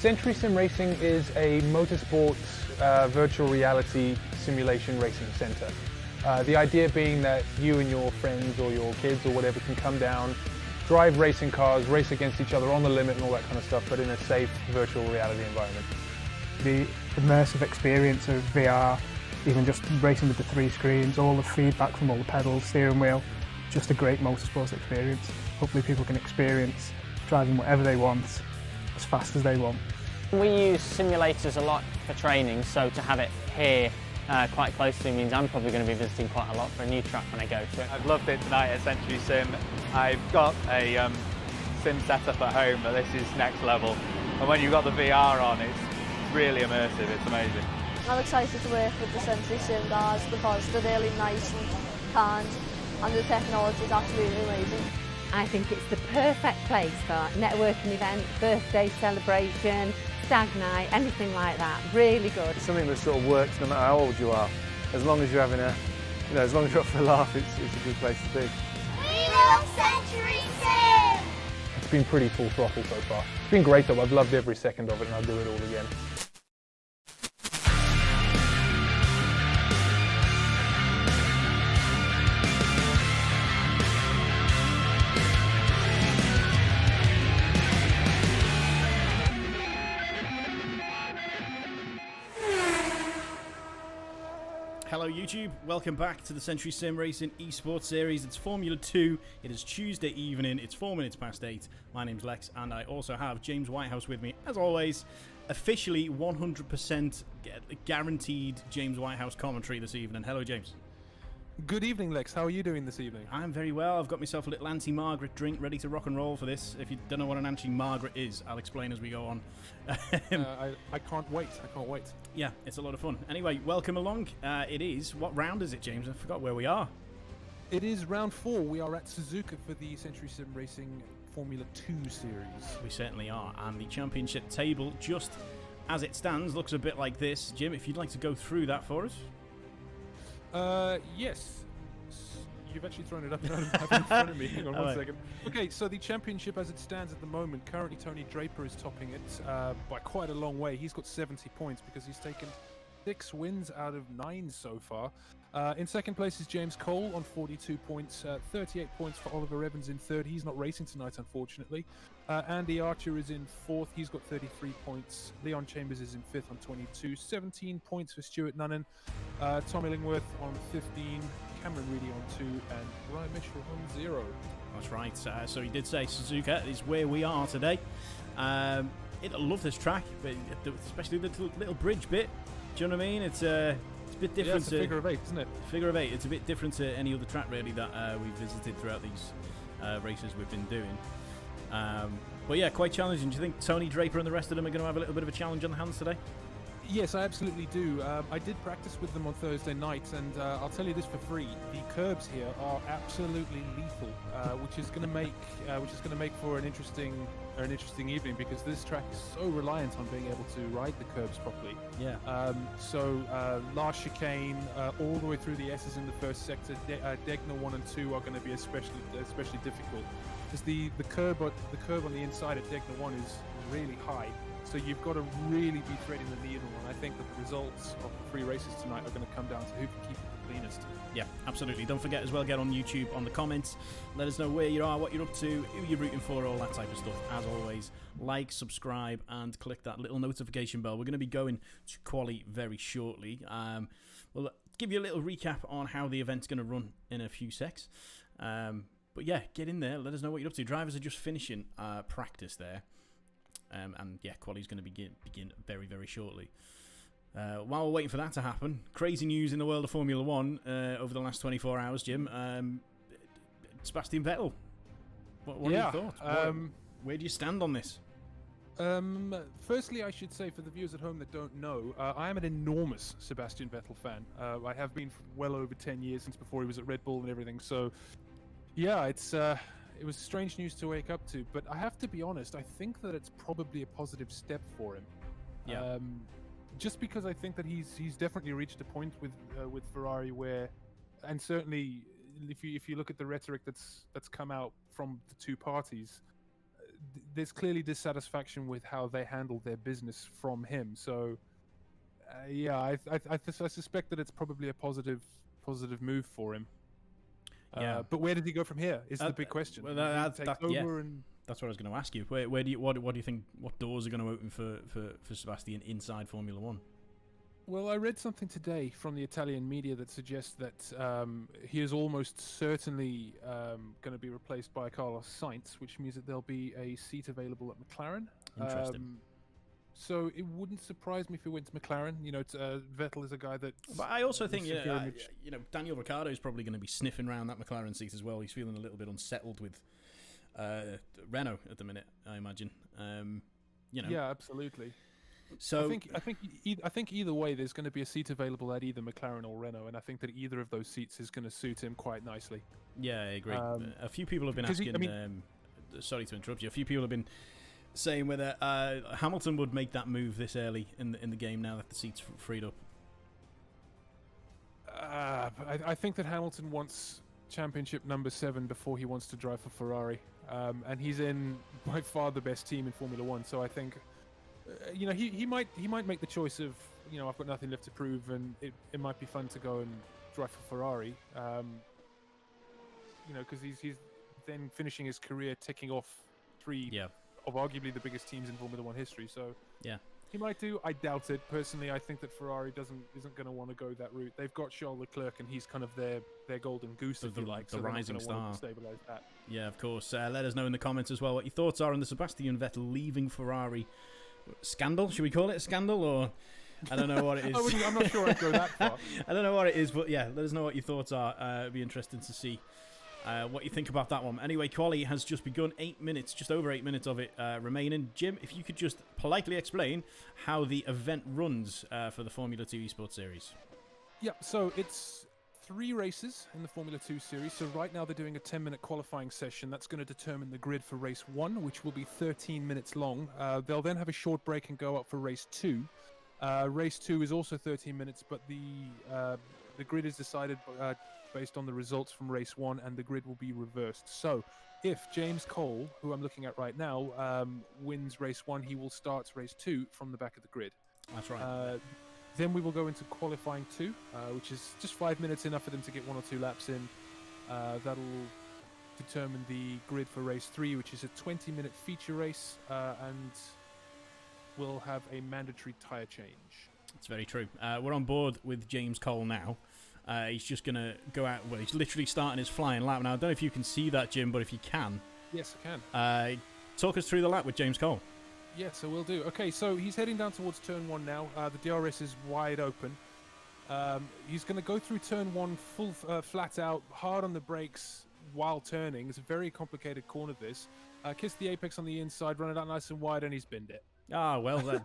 Century Sim Racing is a motorsports virtual reality simulation racing centre. The idea being that you and your friends or your kids or whatever can come down, drive racing cars, race against each other on the limit and all that kind of stuff, but in a safe virtual reality environment. The immersive experience of VR, even just racing with the 3 screens, all the feedback from all the pedals, steering wheel, just a great motorsports experience. Hopefully people can experience driving whatever they want, as fast as they want. We use simulators a lot for training, so to have it here quite close to me means I'm probably going to be visiting quite a lot for a new track when I go to it. I've loved it tonight at Century Sim. I've got a sim setup at home, but this is next level. And when you've got the VR on, it's really immersive, it's amazing. I'm excited to work with the Century Sim guys because they're really nice and kind, and the technology is absolutely amazing. I think it's the perfect place for networking event, birthday celebration, stag night, anything like that. Really good. It's something that sort of works no matter how old you are. As long as you're having a, as long as you're up for a laugh, it's a good place to be. We love Century Sim! It's been pretty full throttle so far. It's been great though, I've loved every second of it and I'll do it all again. Hello YouTube, welcome back to the Century Sim Racing Esports Series. It's Formula 2, it is Tuesday evening, it's 4 minutes past 8. My name's Lex and I also have James Whitehouse with me, as always. Officially 100% guaranteed James Whitehouse commentary this evening. Hello James. Good evening, Lex. How are you doing this evening? I'm very well. I've got myself a little Auntie Margaret drink ready to rock and roll for this. If you don't know what an Auntie Margaret is, I'll explain as we go on. I can't wait. I can't wait. Yeah, it's a lot of fun. Anyway, welcome along. It is, what round is it, James? I forgot where we are. It is round 4. We are at Suzuka for the Century Sim Racing Formula 2 series. We certainly are. And the championship table, just as it stands, looks a bit like this. Jim, if you'd like to go through that for us. Yes. You've actually thrown it up and have it in front of me. Hang on one second. Okay, so the championship as it stands at the moment, currently Tony Draper is topping it by quite a long way. He's got 70 points because he's taken 6 wins out of 9 so far. In second place is James Cole on 42 points, 38 points for Oliver Evans in third. He's not racing tonight, unfortunately. Andy Archer is in fourth. He's got 33 points. Leon Chambers is in fifth on 22. 17 points for Stuart Nunnan. Tom Illingworth on 15. Cameron Reedy on 2. And Ryan Mitchell on 0. That's right. So he did say Suzuka is where we are today. I love this track, but especially the little bridge bit. Do you know what I mean? It's a bit different. Yeah, it's a figure of 8, isn't it? Figure of 8. It's a bit different to any other track, really, that we've visited throughout these races we've been doing. But yeah, quite challenging. Do you think Tony Draper and the rest of them are going to have a little bit of a challenge on the hands today? Yes, I absolutely do. I did practice with them on Thursday night, and I'll tell you this for free: the curbs here are absolutely lethal, which is going to make for an interesting evening because this track is so reliant on being able to ride the curbs properly. Yeah. So last chicane, all the way through the S's in the first sector, Degner 1 and 2 are going to be especially difficult. Because the curb on the inside at Degner 1 is really high. So you've got to really be threading the needle, and I think that the results of the 3 races tonight are going to come down to who can keep it the cleanest. Yeah, absolutely. Don't forget as well, get on YouTube on the comments. Let us know where you are, what you're up to, who you're rooting for, all that type of stuff. As always, like, subscribe, and click that little notification bell. We're going to be going to quali very shortly. We'll give you a little recap on how the event's going to run in a few secs. But yeah, get in there. Let us know what you're up to. Drivers are just finishing practice there. And yeah, quali's going to begin very, very shortly. While we're waiting for that to happen, crazy news in the world of Formula 1 over the last 24 hours, Jim. Sebastian Vettel. What are your thoughts? Where do you stand on this? Firstly, I should say for the viewers at home that don't know, I am an enormous Sebastian Vettel fan. I have been for well over 10 years, since before he was at Red Bull and everything. So yeah, it was strange news to wake up to, but I have to be honest, I think that it's probably a positive step for him. Yeah. Just because I think that he's definitely reached a point with Ferrari where, and certainly if you look at the rhetoric that's come out from the two parties, there's clearly dissatisfaction with how they handled their business from him. So, yeah, I suspect that it's probably a positive move for him. Yeah. But where did he go from here? Is the big question. Well, Take over that's what I was going to ask you. Where do you think, what doors are going to open for Sebastian inside Formula One? Well, I read something today from the Italian media that suggests that he is almost certainly going to be replaced by Carlos Sainz, which means that there'll be a seat available at McLaren. Interesting. So it wouldn't surprise me if he went to McLaren. You know, Vettel is a guy that. But I also think Daniel Ricciardo is probably going to be sniffing around that McLaren seat as well. He's feeling a little bit unsettled with Renault at the minute, I imagine. Yeah, absolutely. So I think either way, there's going to be a seat available at either McLaren or Renault, and I think that either of those seats is going to suit him quite nicely. Yeah, I agree. A few people have been asking. Sorry to interrupt you. A few people have been saying whether Hamilton would make that move this early in the game now that the seats freed up. I think that Hamilton wants championship number 7 before he wants to drive for Ferrari, and he's in by far the best team in Formula One. So I think. He might make the choice of, I've got nothing left to prove, and it might be fun to go and drive for Ferrari. Because he's then finishing his career ticking off 3 of arguably the biggest teams in Formula One history. So yeah, he might do. I doubt it. Personally, I think that Ferrari isn't going to want to go that route. They've got Charles Leclerc, and he's kind of their golden goose, if you like. The rising star. Stabilize that. Yeah, of course. Let us know in the comments as well what your thoughts are on the Sebastian Vettel leaving Ferrari. Scandal? Should we call it a scandal, or I don't know what it is. I'm not sure I'd go that far. I don't know what it is, but yeah, let us know what your thoughts are. It'd be interesting to see what you think about that one. Anyway, quali has just begun. 8 minutes, just over 8 minutes of it remaining. Jim, if you could just politely explain how the event runs for the Formula 2 Esports Series. Yeah, so it's 3 races in the Formula 2 series. So right now they're doing a 10-minute qualifying session. That's going to determine the grid for race 1, which will be 13 minutes long. They'll then have a short break and go up for race 2. Race 2 is also 13 minutes, but the grid is decided based on the results from race 1, and the grid will be reversed. So if James Cole, who I'm looking at right now, wins race 1, he will start race 2 from the back of the grid. That's right. Then we will go into qualifying 2, which is just 5 minutes, enough for them to get 1 or 2 laps in. That'll determine the grid for race 3, which is a 20-minute feature race, and we'll have a mandatory tyre change. That's very true. We're on board with James Cole now. He's just going to go out. Well, he's literally starting his flying lap now. I don't know if you can see that, Jim, but if you can, yes, I can. Talk us through the lap with James Cole. Yeah, so we'll do. Okay, so he's heading down towards turn 1 now. The DRS is wide open. He's going to go through turn 1 full flat out, hard on the brakes while turning. It's a very complicated corner, this. Kiss the apex on the inside, run it out nice and wide, and he's binned it. Ah, well,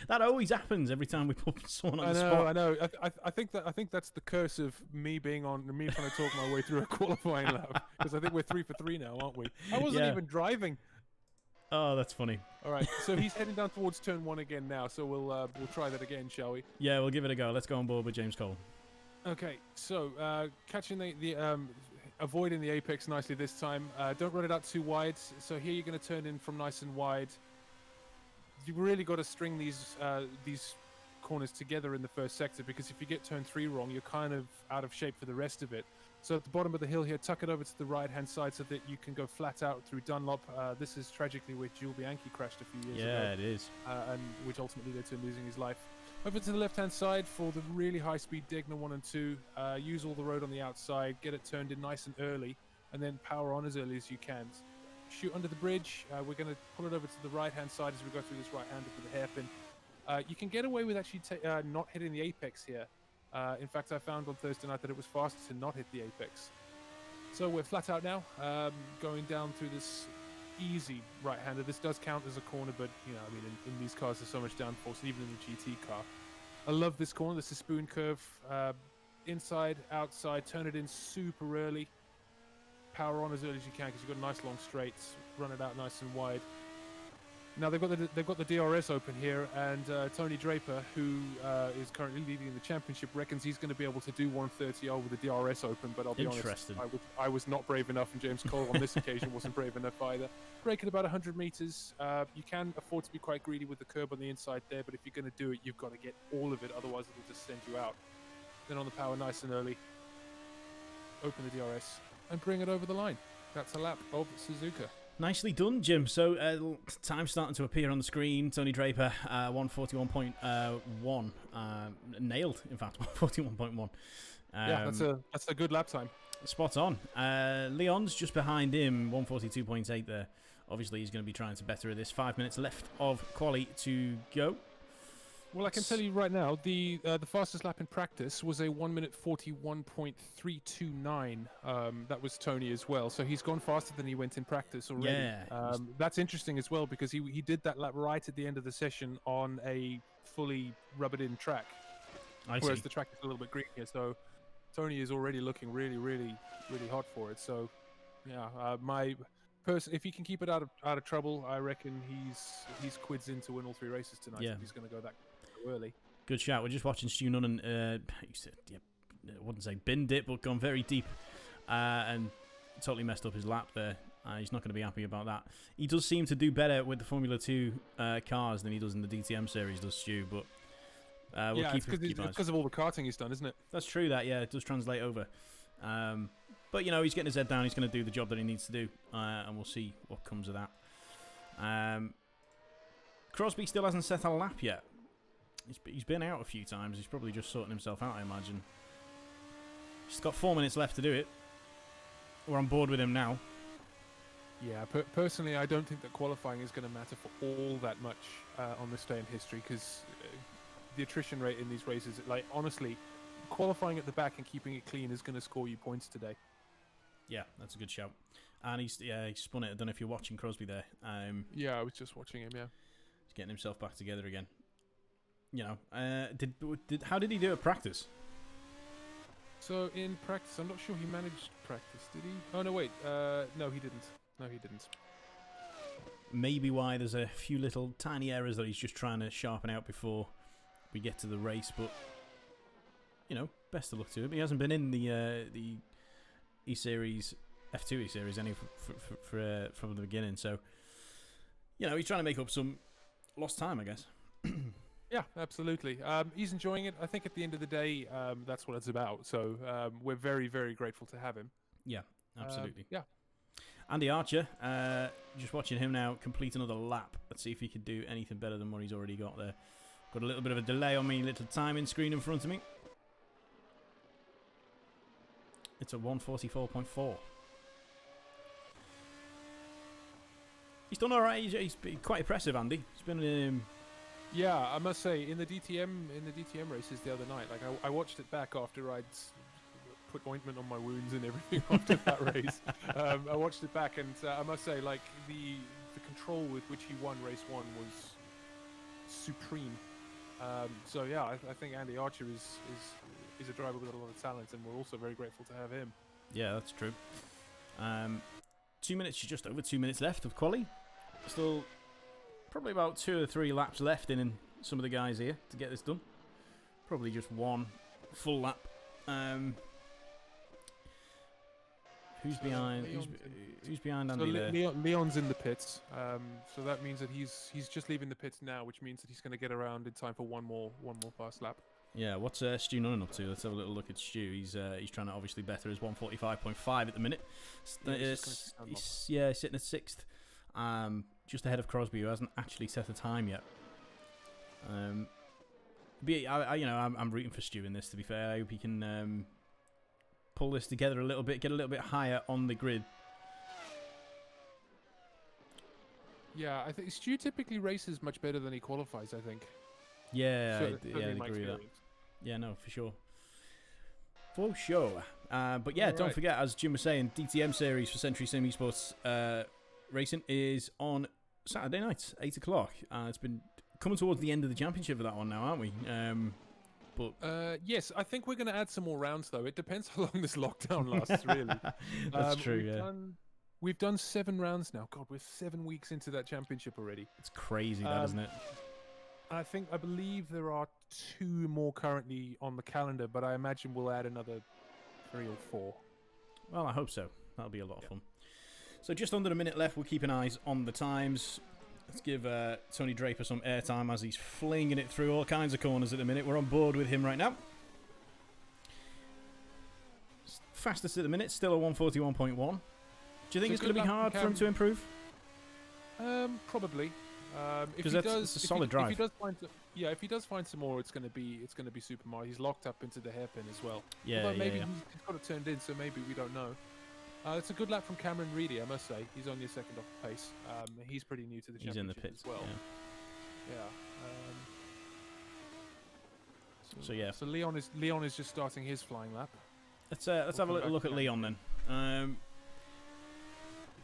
that always happens every time we put someone on the spot. I know. I think that's the curse of me trying to talk my way through a qualifying lap, because I think we're 3 for 3 now, aren't we? I wasn't even driving. Oh, that's funny. All right, so he's heading down towards turn 1 again now. So we'll try that again, shall we? Yeah, we'll give it a go. Let's go on board with James Cole. Okay, so catching the avoiding the apex nicely this time. Don't run it out too wide. So here you're going to turn in from nice and wide. You've really got to string these corners together in the first sector, because if you get turn 3 wrong, you're kind of out of shape for the rest of it. So at the bottom of the hill here, tuck it over to the right-hand side so that you can go flat out through Dunlop. This is tragically where Jules Bianchi crashed a few years ago. Yeah, it is. And which ultimately led to him losing his life. Over to the left-hand side for the really high-speed Degner 1 and 2. Use all the road on the outside, get it turned in nice and early, and then power on as early as you can. Shoot under the bridge. We're going to pull it over to the right-hand side as we go through this right-hander with the hairpin. You can get away with actually not hitting the apex here. In fact, I found on Thursday night that it was faster to not hit the apex. So we're flat out now, going down through this easy right-hander. This does count as a corner, but in these cars there's so much downforce, even in the GT car. I love this corner. This is spoon curve, inside, outside. Turn it in super early. Power on as early as you can, because you've got nice long straights. Run it out nice and wide. Now they've got the DRS open here, and Tony Draper, who is currently leading the championship, reckons he's going to be able to do 1:30 with the DRS open. But I'll be honest, I was not brave enough, and James Cole on this occasion wasn't brave enough either. Break at about 100 meters. You can afford to be quite greedy with the curb on the inside there, but if you're going to do it, you've got to get all of it, otherwise it'll just send you out. Then on the power, nice and early. Open the DRS and bring it over the line. That's a lap of Suzuka. Nicely done, Jim. So, time starting to appear on the screen. Tony Draper, 141.1. Nailed, in fact, 141.1. Yeah, that's a good lap time. Spot on. Leon's just behind him, 142.8 there. Obviously, he's going to be trying to better this. 5 minutes left of quali to go. Well, I can tell you right now, the fastest lap in practice was a 1:41.329. That was Tony as well, so he's gone faster than he went in practice already. Yeah, that's interesting as well, because he did that lap right at the end of the session on a fully rubbered-in track, whereas the track is a little bit greener. So Tony is already looking really, really, really hot for it. So yeah, if he can keep it out of trouble, I reckon he's quids in to win all 3 races tonight. Yeah. If he's going to go that early. Good shout. We're just watching Stu Nunn, I wouldn't say binned it, but gone very deep and totally messed up his lap there. He's not going to be happy about that. He does seem to do better with the Formula 2 cars than he does in the DTM series, does Stu, but we'll keep because of all the karting he's done, isn't it? That's true, it does translate over. But, he's getting his head down. He's going to do the job that he needs to do, and we'll see what comes of that. Crosby still hasn't set a lap yet. He's been out a few times. He's probably just sorting himself out, I imagine. He's got 4 minutes left to do it. We're on board with him now. Yeah, personally, I don't think that qualifying is going to matter for all that much on this day in history, because the attrition rate in these races, honestly, qualifying at the back and keeping it clean is going to score you points today. Yeah, that's a good shout. And he spun it. I don't know if you're watching Crosby there. Yeah, I was just watching him, yeah. He's getting himself back together again. How did he do at practice? So in practice, I'm not sure he managed practice, did he? Oh, no, wait. No, he didn't. Maybe why there's a few little tiny errors that he's just trying to sharpen out before we get to the race, but best of luck to him. He hasn't been in the E-Series, F2 E-Series from the beginning, so he's trying to make up some lost time, I guess. Yeah, absolutely. He's enjoying it. I think at the end of the day, that's what it's about. So we're very, very grateful to have him. Yeah, absolutely. Yeah. Andy Archer, just watching him now complete another lap. Let's see if he could do anything better than what he's already got there. Got a little bit of a delay on my little timing screen in front of me. It's a 1:44.4. He's done all right. He's been quite impressive, Andy. He's been. Yeah, I must say, in the DTM races the other night, I watched it back after I'd put ointment on my wounds and everything after that race. I watched it back, and I must say, the control with which he won race 1 was supreme. So yeah, I think Andy Archer is a driver with a lot of talent, and we're also very grateful to have him. Yeah, that's true. 2 minutes, just over 2 minutes left of quali. Still probably about 2 or 3 laps left in some of the guys here to get this done. Probably just one full lap. Who's behind? Who's behind Andy there? Leon's in the pits, so that means that he's just leaving the pits now, which means that he's going to get around in time for one more fast lap. Yeah, what's Stu Nunn up to? Let's have a little look at Stu. He's trying to obviously better his 1:45.5 at the minute. He's sitting at 6th, just ahead of Crosby, who hasn't actually set a time yet. I'm rooting for Stu in this. To be fair, I hope he can pull this together a little bit, get a little bit higher on the grid. Yeah, I think Stu typically races much better than he qualifies, I think. Yeah, I agree with that. Yeah, no, for sure. For sure. But yeah, don't forget, as Jim was saying, DTM series for Century Sim Esports Racing is on Saturday night, 8 o'clock. It's been coming towards the end of the championship for that one now, aren't we? Yes, I think we're going to add some more rounds, though. It depends how long this lockdown lasts, really. That's true, yeah. We've done 7 rounds now. God, we're 7 weeks into that championship already. It's crazy, that, isn't it? I believe there are 2 more currently on the calendar, but I imagine we'll add another 3 or 4. Well, I hope so. That'll be a lot of fun. So just under a minute left. We're keeping eyes on the times. Let's give Tony Draper some airtime as he's flinging it through all kinds of corners at the minute. We're on board with him right now. Fastest at the minute, still a 141.1. Do you think it's going to be hard for him to improve? Probably. Because it's a solid drive. If he does find some more, it's going to be Super Mario. He's locked up into the hairpin as well. Yeah, although maybe he's got it turned in, so maybe we don't know. It's a good lap from Cameron Reedy, I must say. He's only a second off the pace. He's pretty new to the championship. He's in the pits as well. Yeah. So Leon is just starting his flying lap. Let's have a little look at Leon then.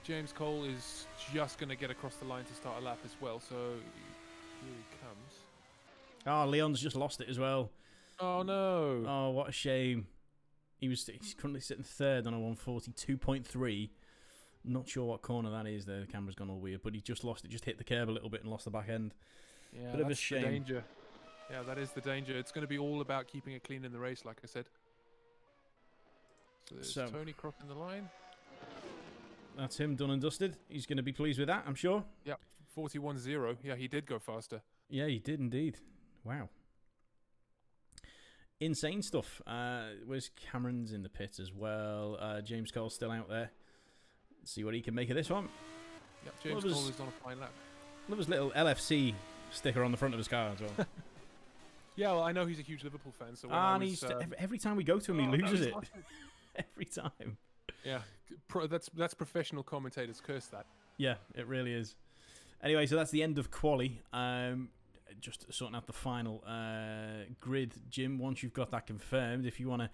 James Cole is just going to get across the line to start a lap as well, so here he comes. Oh, Leon's just lost it as well. Oh no! Oh, what a shame. He's currently sitting third on a 142.3. Not sure what corner that is. The camera's gone all weird, but he just lost it. Just hit the curb a little bit and lost the back end. Yeah, bit of a shame. The danger. Yeah, that is the danger. It's going to be all about keeping it clean in the race, like I said. So there's Tony crossing the line. That's him done and dusted. He's going to be pleased with that, I'm sure. Yep, 41.0. Yeah, he did go faster. Yeah, he did indeed. Wow. Insane stuff. Where's Cameron's in the pit as well? James Cole's still out there. Let's see what he can make of this one. Yep, James Cole is on a fine lap. Love his little LFC sticker on the front of his car as well. Yeah, well, I know he's a huge Liverpool fan. So every time we go to him, he loses it. Every time. Yeah, that's professional commentators curse that. Yeah, it really is. Anyway, so that's the end of quali. Just sorting out the final grid, Jim. Once you've got that confirmed, if you want to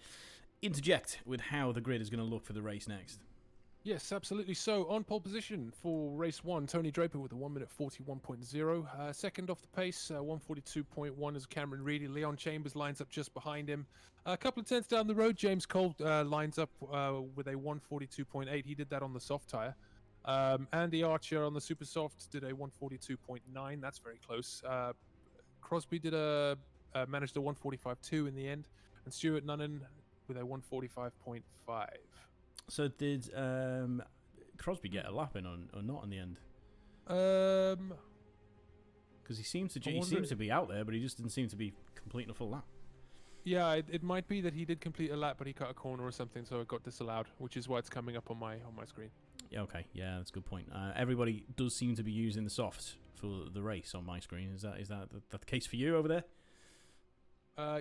interject with how the grid is going to look for the race next. Yes, absolutely. So, on pole position for race 1, Tony Draper with a 1 minute 41.0. Second off the pace, 142.1 is Cameron Reedy. Leon Chambers lines up just behind him. A couple of tenths down the road, James Cole lines up with a 142.8. He did that on the soft tyre. Andy Archer on the super soft did a 142.9. That's very close. Crosby did managed a 145.2 in the end. And Stuart Nunnan with a 145.5. So did Crosby get a lap in or not in the end? Because he seems to be out there, but he just didn't seem to be completing a full lap. Yeah, it might be that he did complete a lap, but he cut a corner or something, so it got disallowed, which is why it's coming up on my screen. Yeah, okay, yeah, that's a good point. Everybody does seem to be using the softs for the race on my screen. Is that the case for you over there?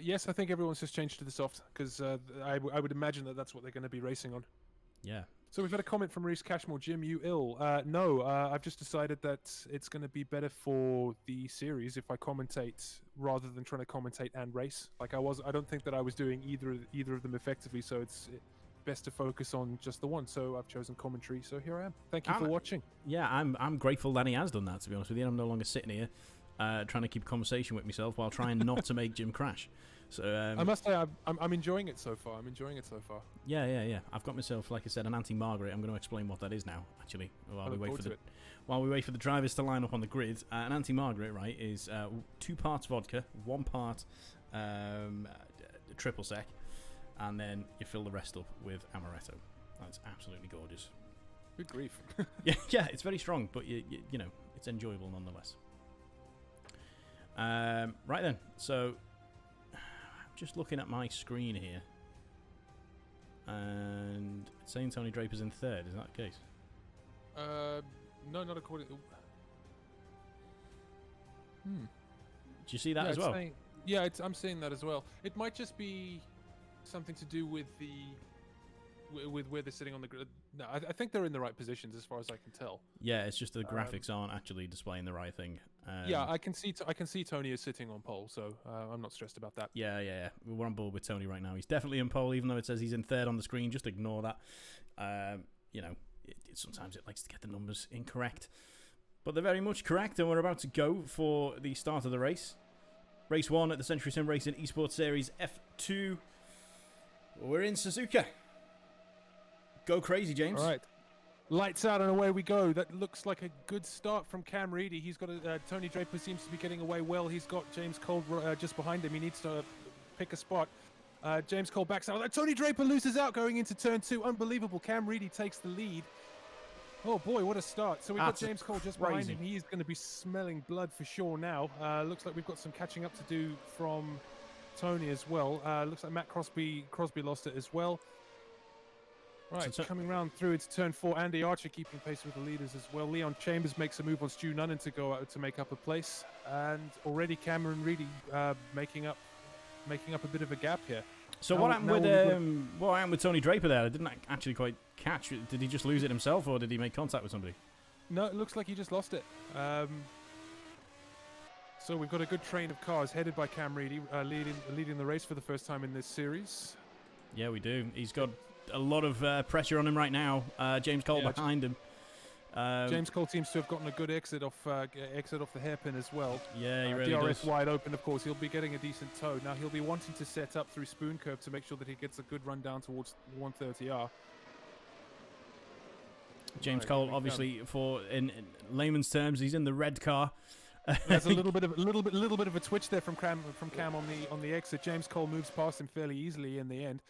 Yes, I think everyone's just changed to the soft because I would imagine that's what they're going to be racing on. Yeah. So we've had a comment from Reese Cashmore. Jim, you ill? No, I've just decided that it's going to be better for the series if I commentate rather than trying to commentate and race. Like I don't think that I was doing either of them effectively. So it's best to focus on just the one. So I've chosen commentary. So here I am. Thank you for watching. Yeah, I'm grateful that he has done that. To be honest with you, I'm no longer sitting here trying to keep conversation with myself while trying not to make Jim crash. So I must say I'm enjoying it so far. Yeah. I've got myself, like I said, an Anti-Margaret. I'm going to explain what that is now, actually, while we wait for the drivers to line up on the grid. An Anti-Margaret, right, is 2 parts vodka, 1 part triple sec, and then you fill the rest up with amaretto. That's absolutely gorgeous. Good grief. yeah, it's very strong, but you know, it's enjoyable nonetheless. Right then, so just looking at my screen here, and it's saying Tony Draper's in third. Is that the case? No, not according to... Do you see that as well? I'm seeing that as well. It might just be something to do with with where they're sitting on the grid. No, I think they're in the right positions as far as I can tell. Yeah, it's just the graphics aren't actually displaying the right thing. Yeah, I can see Tony is sitting on pole, so I'm not stressed about that. Yeah. We're on board with Tony right now. He's definitely in pole, even though it says he's in third on the screen. Just ignore that. You know, sometimes it likes to get the numbers incorrect. But they're very much correct, and we're about to go for the start of the race. Race 1 at the Century Sim Racing Esports Series F2. We're in Suzuka. Go crazy, James. All right. Lights out and away we go. That looks like a good start from Cam Reedy. He's got Tony Draper seems to be getting away well. He's got James Cole just behind him. He needs to pick a spot. James Cole backs out. Tony Draper loses out going into turn 2. Unbelievable. Cam Reedy takes the lead. Oh boy, what a start. So we've got James Cole just behind him. He's going to be smelling blood for sure now. Looks like we've got some catching up to do from Tony as well. Looks like Matt Crosby lost it as well. Right, coming round through into turn 4. Andy Archer keeping pace with the leaders as well. Leon Chambers makes a move on Stu Nunnan to go out to make up a place. And already Cameron Reedy making up a bit of a gap here. So what happened with Tony Draper there? I didn't actually quite catch. Did he just lose it himself, or did he make contact with somebody? No, it looks like he just lost it. So we've got a good train of cars headed by Cam Reedy, leading the race for the first time in this series. Yeah, we do. He's got a lot of pressure on him right now. James Cole behind him. James Cole seems to have gotten a good exit off the hairpin as well. Yeah, he really DRS does. wide open, of course. He'll be getting a decent toe. Now he'll be wanting to set up through Spoon Curve to make sure that he gets a good run down towards 130R. James Cole, obviously, in layman's terms, he's in the red car. There's a little bit of a twitch there from Cam on the exit. James Cole moves past him fairly easily in the end.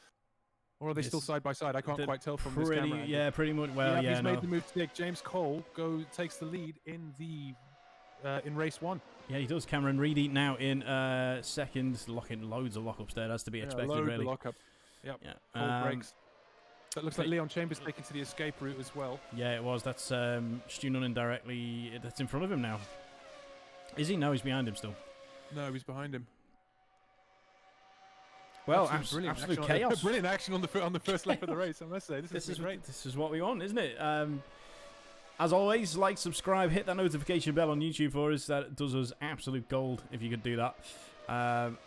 Or are they still side by side? I can't quite tell from this camera. Yeah, pretty much. Well, he's made the move to take. James Cole takes the lead in race 1. Yeah, he does. Cameron Reedy now in second, locking loads of lockups there. That's to be expected, really. Lockup. Yep. Yeah. Cole breaks. That looks like Leon Chambers taken to the escape route as well. Yeah, it was. That's Stu Nunnan directly. That's in front of him now. Is he? No, he's behind him still. No, he's behind him. Well, absolute chaos. Brilliant action on the first lap of the race, I must say. This is great. This is what we want, isn't it? As always, like, subscribe, hit that notification bell on YouTube for us. That does us absolute gold if you could do that.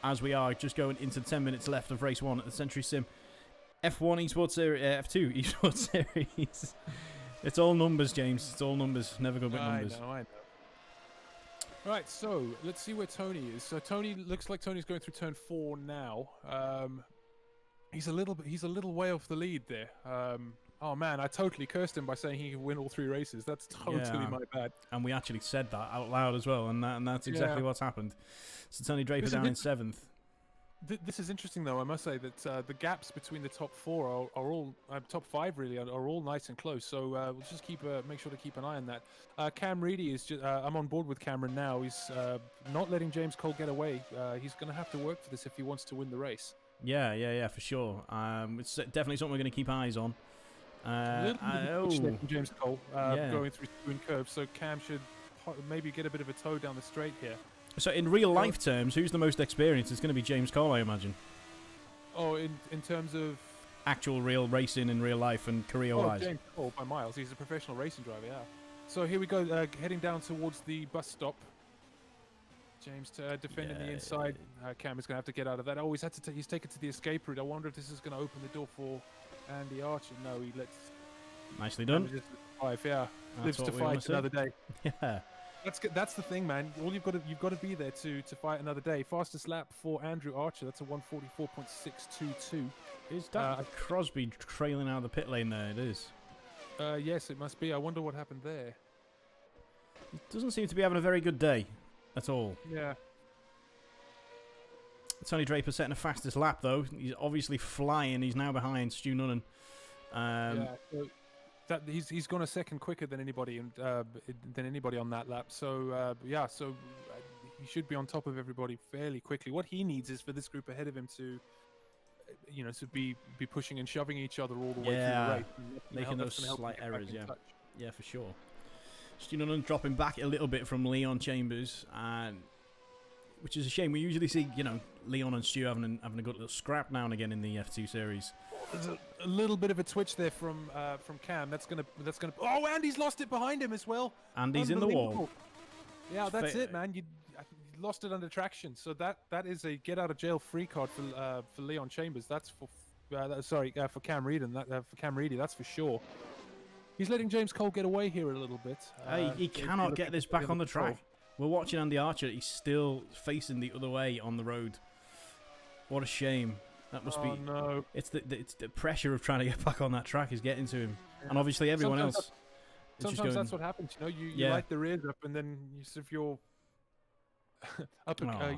As we are just going into 10 minutes left of race 1 at the Century Sim F1 Esports Series, F2 Esports Series. It's all numbers, James. It's all numbers. Never go back numbers. I know. Right, so let's see where Tony is. So Tony looks like Tony's going through turn 4 now. He's a little way off the lead there. Oh man, I totally cursed him by saying he could win all 3 races. That's totally my bad. And we actually said that out loud as well, and that's exactly what's happened. So Tony Draper down in 7th. This is interesting, though. I must say that the gaps between the top 4 are all top 5 really are all nice and close. So we'll just make sure to keep an eye on that. Cam Reedy is just. I'm on board with Cameron now. He's not letting James Cole get away. He's going to have to work for this if he wants to win the race. Yeah, for sure. It's definitely something we're going to keep eyes on. James Cole going through Spoon Curve, so Cam should maybe get a bit of a toe down the straight here. So in real life terms, who's the most experienced? It's going to be James Cole, I imagine. Oh, in terms of actual real racing in real life and career-wise. James Cole by miles. He's a professional racing driver. Yeah. So here we go, heading down towards the bus stop. James defending the inside. Cam is going to have to get out of that. Oh, he's taken to the escape route. I wonder if this is going to open the door for Andy Archer. No, he lets. Nicely done. Lives to fight another day. Yeah. That's the thing, man. All you've got to be there to fight another day. Fastest lap for Andrew Archer. That's a 1:44.622. Is that Crosby trailing out of the pit lane there? It is. Yes, it must be. I wonder what happened there. He doesn't seem to be having a very good day at all. Yeah. Tony Draper setting the fastest lap though. He's obviously flying. He's now behind Stu Nunnan. So he's gone a second quicker than anybody on that lap. So he should be on top of everybody fairly quickly. What he needs is for this group ahead of him to be pushing and shoving each other all the way through the race, making those slight errors. Yeah, for sure. Stu Nunnan dropping back a little bit from Leon Chambers, which is a shame. We usually see Leon and Stu having a good little scrap now and again in the F2 series. There's a little bit of a twitch there from Cam. That's gonna. Oh, Andy's lost it behind him as well. Andy's in the wall. Yeah, that's it, man. You lost it under traction. So that is a get out of jail free card for Leon Chambers. That's for for Cam Reedy. For Cam Reedy, that's for sure. He's letting James Cole get away here a little bit. He cannot get this back on the track. We're watching Andy Archer. He's still facing the other way on the road. What a shame. That must be. No. It's the pressure of trying to get back on that track is getting to him, and obviously everyone else. Sometimes that's what happens. You know, you light the rears up, and then you're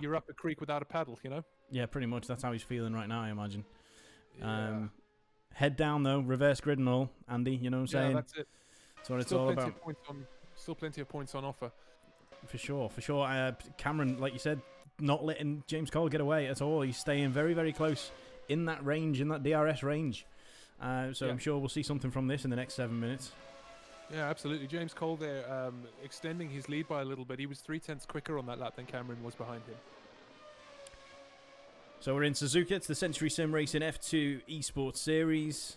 you're up a creek without a paddle. You know. Yeah, pretty much. That's how he's feeling right now, I imagine. Yeah. Head down though, reverse grid and all, Andy. You know what I'm saying? Yeah, that's it. That's what it's all about. Still plenty of points on offer. For sure. Cameron, like you said, not letting James Cole get away at all. He's staying very, very close in that range, in that DRS range. I'm sure we'll see something from this in the next 7 minutes. Yeah, absolutely. James Cole there, extending his lead by a little bit. He was 0.3 quicker on that lap than Cameron was behind him. So we're in Suzuka. It's the Century Sim Racing F2 Esports Series.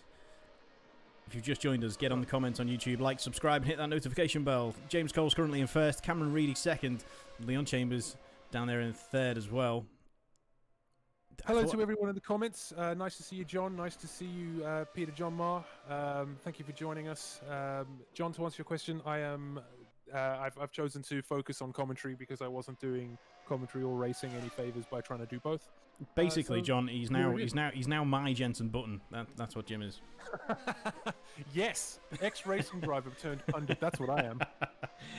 If you've just joined us, get on the comments on YouTube, like, subscribe, and hit that notification bell. James Cole's currently in first, Cameron Reedy second, Leon Chambers down there in third as well. Hello to everyone in the comments. Nice to see you, John. Nice to see you, Peter John Marr. Thank you for joining us. John, to answer your question, I've chosen to focus on commentary because I wasn't doing commentary or racing any favors by trying to do both. Basically, John, he's now my Jensen Button. That's what Jim is. Yes, ex-racing driver turned pundit. That's what I am.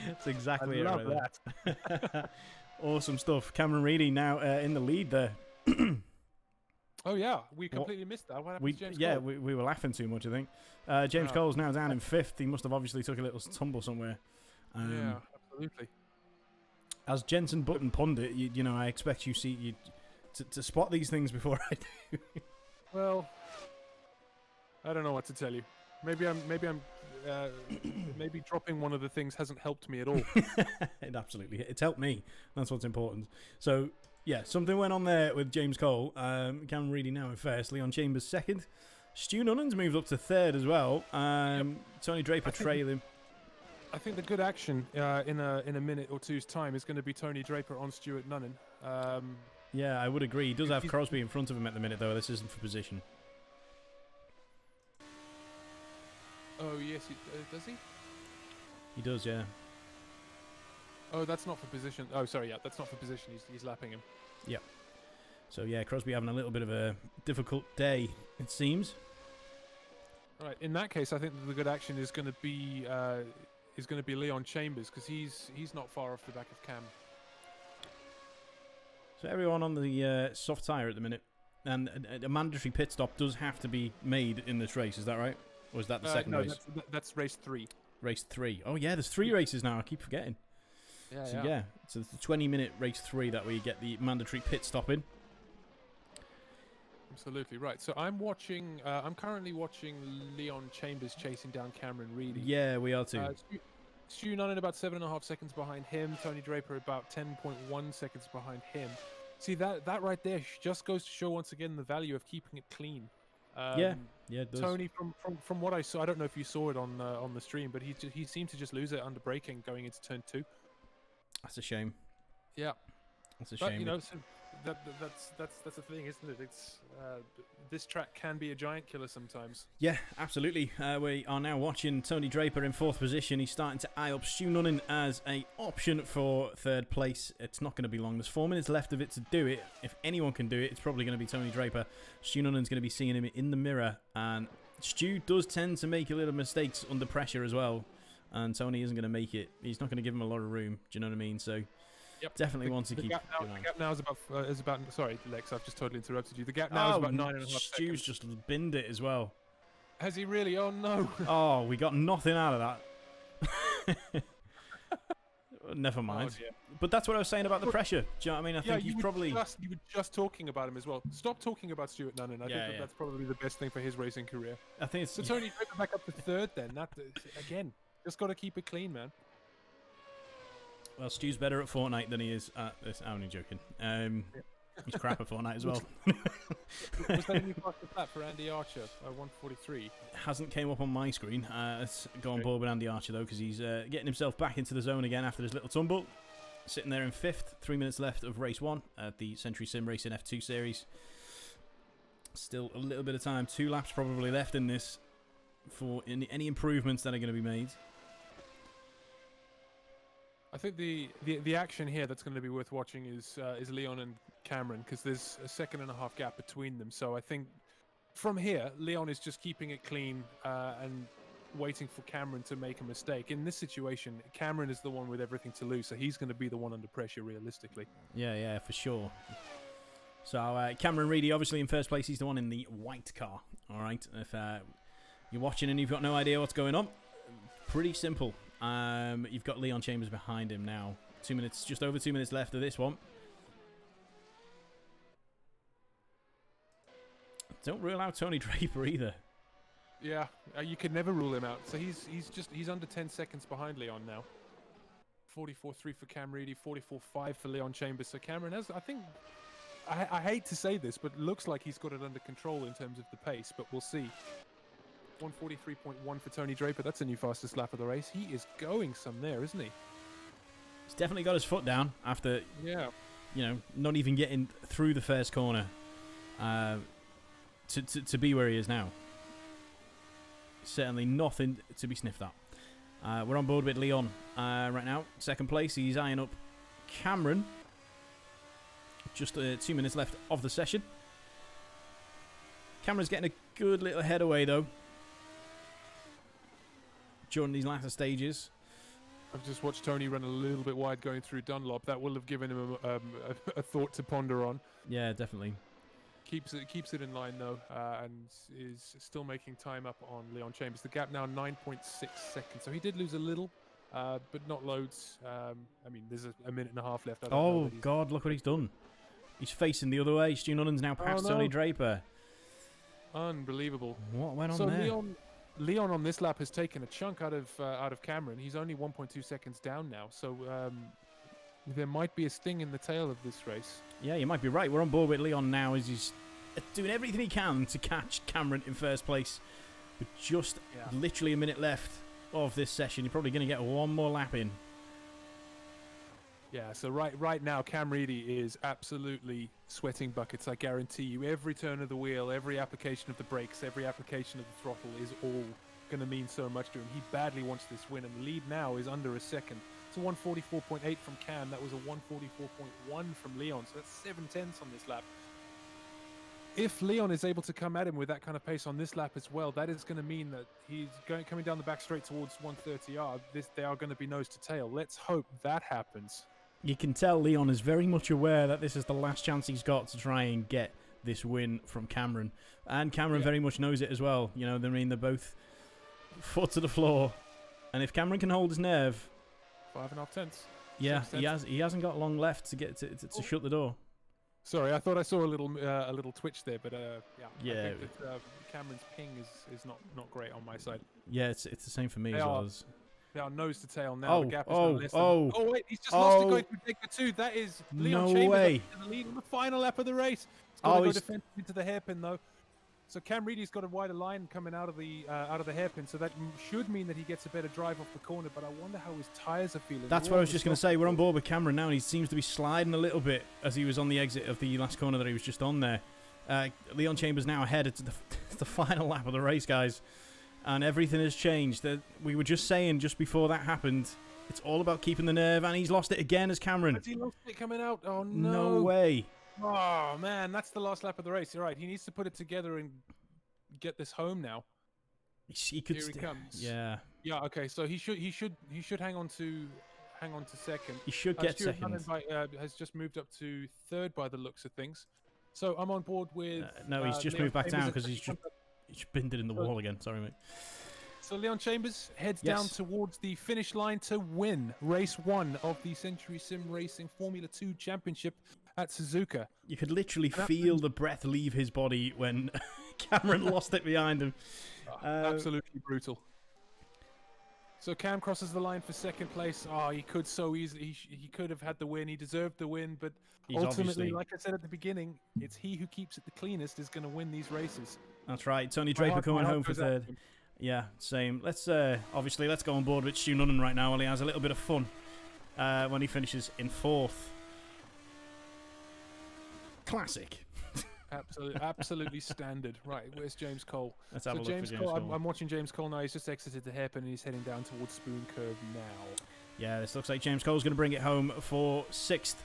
That's exactly it. I love that. Awesome stuff. Cameron Reedy now in the lead there. Oh yeah, we completely missed that. What happened to James Cole? Yeah, we were laughing too much, I think. James Cole's now down in fifth. He must have obviously took a little tumble somewhere. Yeah, absolutely. As Jensen Button pundit, you know, I expect you to spot these things before I do. Well, I don't know what to tell you. Maybe dropping one of the things hasn't helped me at all. It's helped me. That's what's important. So yeah, something went on there with James Cole. Cameron Reedy now in first. Leon Chambers second. Stu Nunnan's moved up to third as well. Tony Draper trailing. I think the good action in a minute or two's time is going to be Tony Draper on Stuart Nunnan. Yeah, I would agree. He does have Crosby in front of him at the minute, though. This isn't for position. Oh, yes, does he? He does, yeah. Oh, that's not for position. Oh, sorry, yeah, that's not for position. He's lapping him. Yeah. So, yeah, Crosby having a little bit of a difficult day, it seems. All right, in that case, I think that the good action is going to be Leon Chambers because he's not far off the back of Cam. So everyone on the soft tyre at the minute, and a mandatory pit stop does have to be made in this race. Is that right? Or is that the second race? That's race 3. Race 3. Oh yeah, there's 3 races now. I keep forgetting. Yeah. So it's the 20-minute race 3 that we get the mandatory pit stop in. Absolutely right. So I'm currently watching Leon Chambers chasing down Cameron Reedy. Yeah, we are too. Stu Nunnan about 7.5 seconds behind him. Tony Draper about 10.1 seconds behind him. See, that right there just goes to show once again the value of keeping it clean. Yeah, it does. Tony, from what I saw, I don't know if you saw it on the stream, but he seemed to just lose it under braking going into turn 2. That's a shame. Yeah. That's a shame. But, you know, so that's the thing, isn't it? It's this track can be a giant killer sometimes. Yeah, absolutely. We are now watching Tony Draper in 4th position. He's starting to eye up Stu Nunnan as a option for 3rd place. It's not going to be long. There's 4 minutes left of it to do it. If anyone can do it, it's probably going to be Tony Draper. Stu Nunnan's going to be seeing him in the mirror, and Stu does tend to make a little mistakes under pressure as well. And Tony isn't going to make it. He's not going to give him a lot of room. Do you know what I mean? So. Yep. Definitely wants to keep. The gap now is about. Sorry, Lex, I've just totally interrupted you. The gap now is about 9.5 seconds. Stu's just binned it as well. Has he really? Oh no! Oh, we got nothing out of that. Never mind. Oh, but that's what I was saying about the pressure. Do you know what I mean? I think he's probably. You were just talking about him as well. Stop talking about Stuart Nunnan. I think that's probably the best thing for his racing career. I think it's. So Tony Draper back up to 3rd then. That again, just got to keep it clean, man. Well, Stu's better at Fortnite than he is at this. I'm only joking. He's crap at Fortnite as well. Was that a new fastest lap for Andy Archer? 1:43. Hasn't came up on my screen. Let's go on board with Andy Archer though, because he's getting himself back into the zone again after his little tumble. Sitting there in 5th. 3 minutes left of race 1 at the Century Sim Racing F2 series. Still a little bit of time. 2 laps probably left in this for any improvements that are going to be made. I think the action here that's going to be worth watching is Leon and Cameron, because there's a 1.5 second gap between them. So I think from here, Leon is just keeping it clean and waiting for Cameron to make a mistake. In this situation, Cameron is the one with everything to lose, so he's going to be the one under pressure, realistically. Yeah, for sure. So Cameron Reedy, obviously in first place, he's the one in the white car. All right, if you're watching and you've got no idea what's going on, pretty simple. You've got Leon Chambers behind him now. 2 minutes, just over 2 minutes left of this one. Don't rule out Tony Draper either. Yeah, you could never rule him out. So he's under 10 seconds behind Leon now. 44.3 for Cam Reedy, 44.5 for Leon Chambers. So Cameron has, I think, I hate to say this, but it looks like he's got it under control in terms of the pace, but we'll see. 143.1 for Tony Draper. That's a new fastest lap of the race. He is going some there, isn't he? He's definitely got his foot down after, not even getting through the first corner to be where he is now. Certainly nothing to be sniffed at. We're on board with Leon right now. Second place, he's eyeing up Cameron. Just 2 minutes left of the session. Cameron's getting a good little head away though during these latter stages. I've just watched Tony run a little bit wide going through Dunlop. That will have given him a thought to ponder on. Yeah, definitely. Keeps it in line though, and is still making time up on Leon Chambers. The gap now 9.6 seconds. So he did lose a little, but not loads. I mean, there's a minute and a half left. Oh God, look what he's done. He's facing the other way. Stu Nunnan's now past Tony Draper. Unbelievable. What went on there? So Leon on this lap has taken a chunk out of Cameron. He's only 1.2 seconds down now. So there might be a sting in the tail of this race. Yeah, you might be right. We're on board with Leon now as he's doing everything he can to catch Cameron in first place. With just literally a minute left of this session. You're probably going to get one more lap in. Yeah, so right now, Cam Reedy is absolutely sweating buckets, I guarantee you. Every turn of the wheel, every application of the brakes, every application of the throttle is all going to mean so much to him. He badly wants this win, and the lead now is under a second. It's a 144.8 from Cam. That was a 144.1 from Leon, so that's 7/10 on this lap. If Leon is able to come at him with that kind of pace on this lap as well, that is going to mean that he's coming down the back straight towards 130R. They are going to be nose to tail. Let's hope that happens. You can tell Leon is very much aware that this is the last chance he's got to try and get this win from Cameron. And Cameron very much knows it as well. You know, I mean, they're both foot to the floor. And if Cameron can hold his nerve... 5.5 tenths. Yeah, he hasn't got long left to get to shut the door. Sorry, I thought I saw a little twitch there, but I think that Cameron's ping is not great on my side. Yeah, it's the same for me as well. They are nose to tail now. The gap is less than... Oh, wait, he's just lost it going through Digger 2. That is Leon Chambers in the lead on the final lap of the race. He's got to go defensively into the hairpin though. So Cam Reedy's got a wider line coming out of the hairpin, so that should mean that he gets a better drive off the corner. But I wonder how his tyres are feeling. That's what I was just going to say. We're on board with Cameron now, and he seems to be sliding a little bit as he was on the exit of the last corner that he was just on there. Leon Chambers now ahead. It's the final lap of the race, guys, and everything has changed. We were just saying just before that happened, it's all about keeping the nerve, and he's lost it again as Cameron. Has he lost it coming out? Oh no! No way. Oh man, that's the last lap of the race. You're right. He needs to put it together and get this home now. He could. Here he comes. Yeah. Yeah. Okay. So he should hang on to second. He should get second. Has just moved up to third by the looks of things. So I'm on board with. No, he's just moved back down because he's pinned it in the wall again. Sorry, mate. So Leon Chambers heads down towards the finish line to win race 1 of the Century Sim Racing Formula 2 Championship at Suzuka. You could literally feel the breath leave his body when Cameron lost it behind him. Absolutely brutal. So Cam crosses the line for second place. Oh, he could so easily. He could have had the win. He deserved the win, but ultimately, like I said at the beginning, it's he who keeps it the cleanest is going to win these races. That's right. Tony Draper coming home for third. Yeah, same. Let's obviously let's go on board with Stu Nunnan right now while he has a little bit of fun when he finishes in fourth. Classic. Absolutely standard. Right, where's James Cole? Let's have a look for James Cole. I'm watching James Cole now. He's just exited the hairpin and he's heading down towards Spoon Curve now. Yeah, this looks like James Cole's going to bring it home for 6th.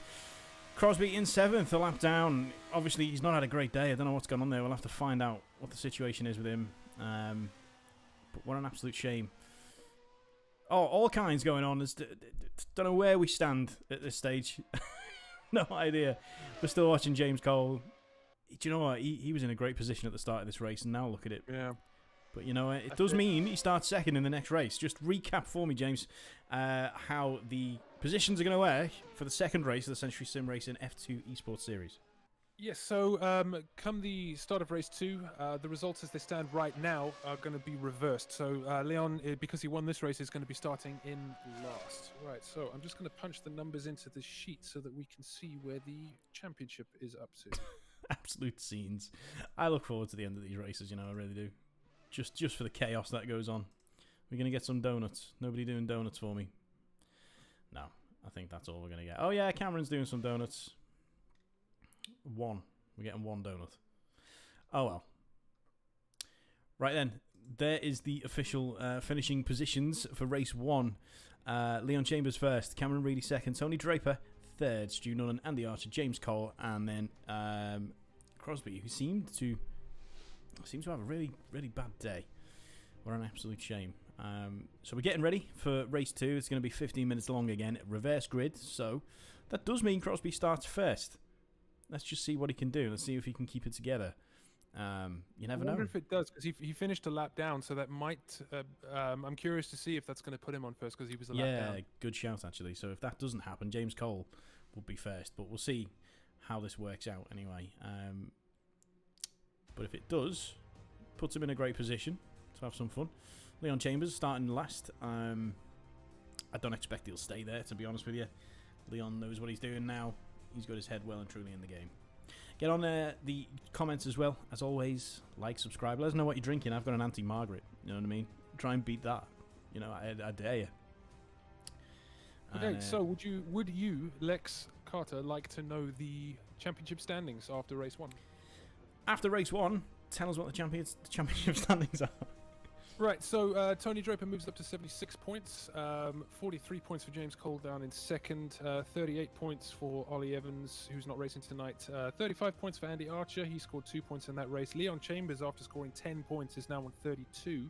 Crosby in 7th, a lap down. Obviously, he's not had a great day. I don't know what's going on there. We'll have to find out what the situation is with him. But what an absolute shame. Oh, all kinds going on. Don't know where we stand at this stage. No idea. We're still watching James Cole. Do you know what? He was in a great position at the start of this race, and now look at it. Yeah. But you know, it does mean he starts second in the next race. Just recap for me, James, how the positions are going to work for the second race of the Century Sim Racing F2 Esports Series. Yes, so come the start of race 2, the results as they stand right now are going to be reversed. So Leon, because he won this race, is going to be starting in last. Right, so I'm just going to punch the numbers into the sheet so that we can see where the championship is up to. Absolute scenes. I look forward to the end of these races, you know, I really do. Just for the chaos that goes on. We're going to get some donuts. Nobody doing donuts for me. No, I think that's all we're going to get. Oh yeah, Cameron's doing some donuts. One. We're getting one donut. Oh well. Right then, there is the official finishing positions for race 1. Leon Chambers first, Cameron Reedy second, Tony Draper third, Stu Nunn, Andy Archer, James Cole, and then Crosby, who seemed to have a really, really bad day. What an absolute shame. So we're getting ready for race 2. It's going to be 15 minutes long again, reverse grid. So that does mean Crosby starts first. Let's just see what he can do. Let's see if he can keep it together. You never know. I wonder if it does, because he finished a lap down, so that might... I'm curious to see if that's going to put him on first, because he was a lap down. Yeah, good shout, actually. So if that doesn't happen, James Cole will be first. But we'll see how this works out anyway. But if it does, puts him in a great position to have some fun. Leon Chambers starting last. I don't expect he'll stay there, to be honest with you. Leon knows what he's doing now. He's got his head well and truly in the game. Get on the comments as well. As always, like, subscribe. Let us know what you're drinking. I've got an Auntie Margaret. You know what I mean? Try and beat that. You know, I dare you. Okay, so would you, Lex Carter, like to know the championship standings after race 1? After race 1, tell us what the championship standings are. Right, so Tony Draper moves up to 76 points, 43 points for James Cole down in second, 38 points for Ollie Evans, who's not racing tonight, 35 points for Andy Archer, he scored 2 points in that race. Leon Chambers, after scoring 10 points, is now on 32.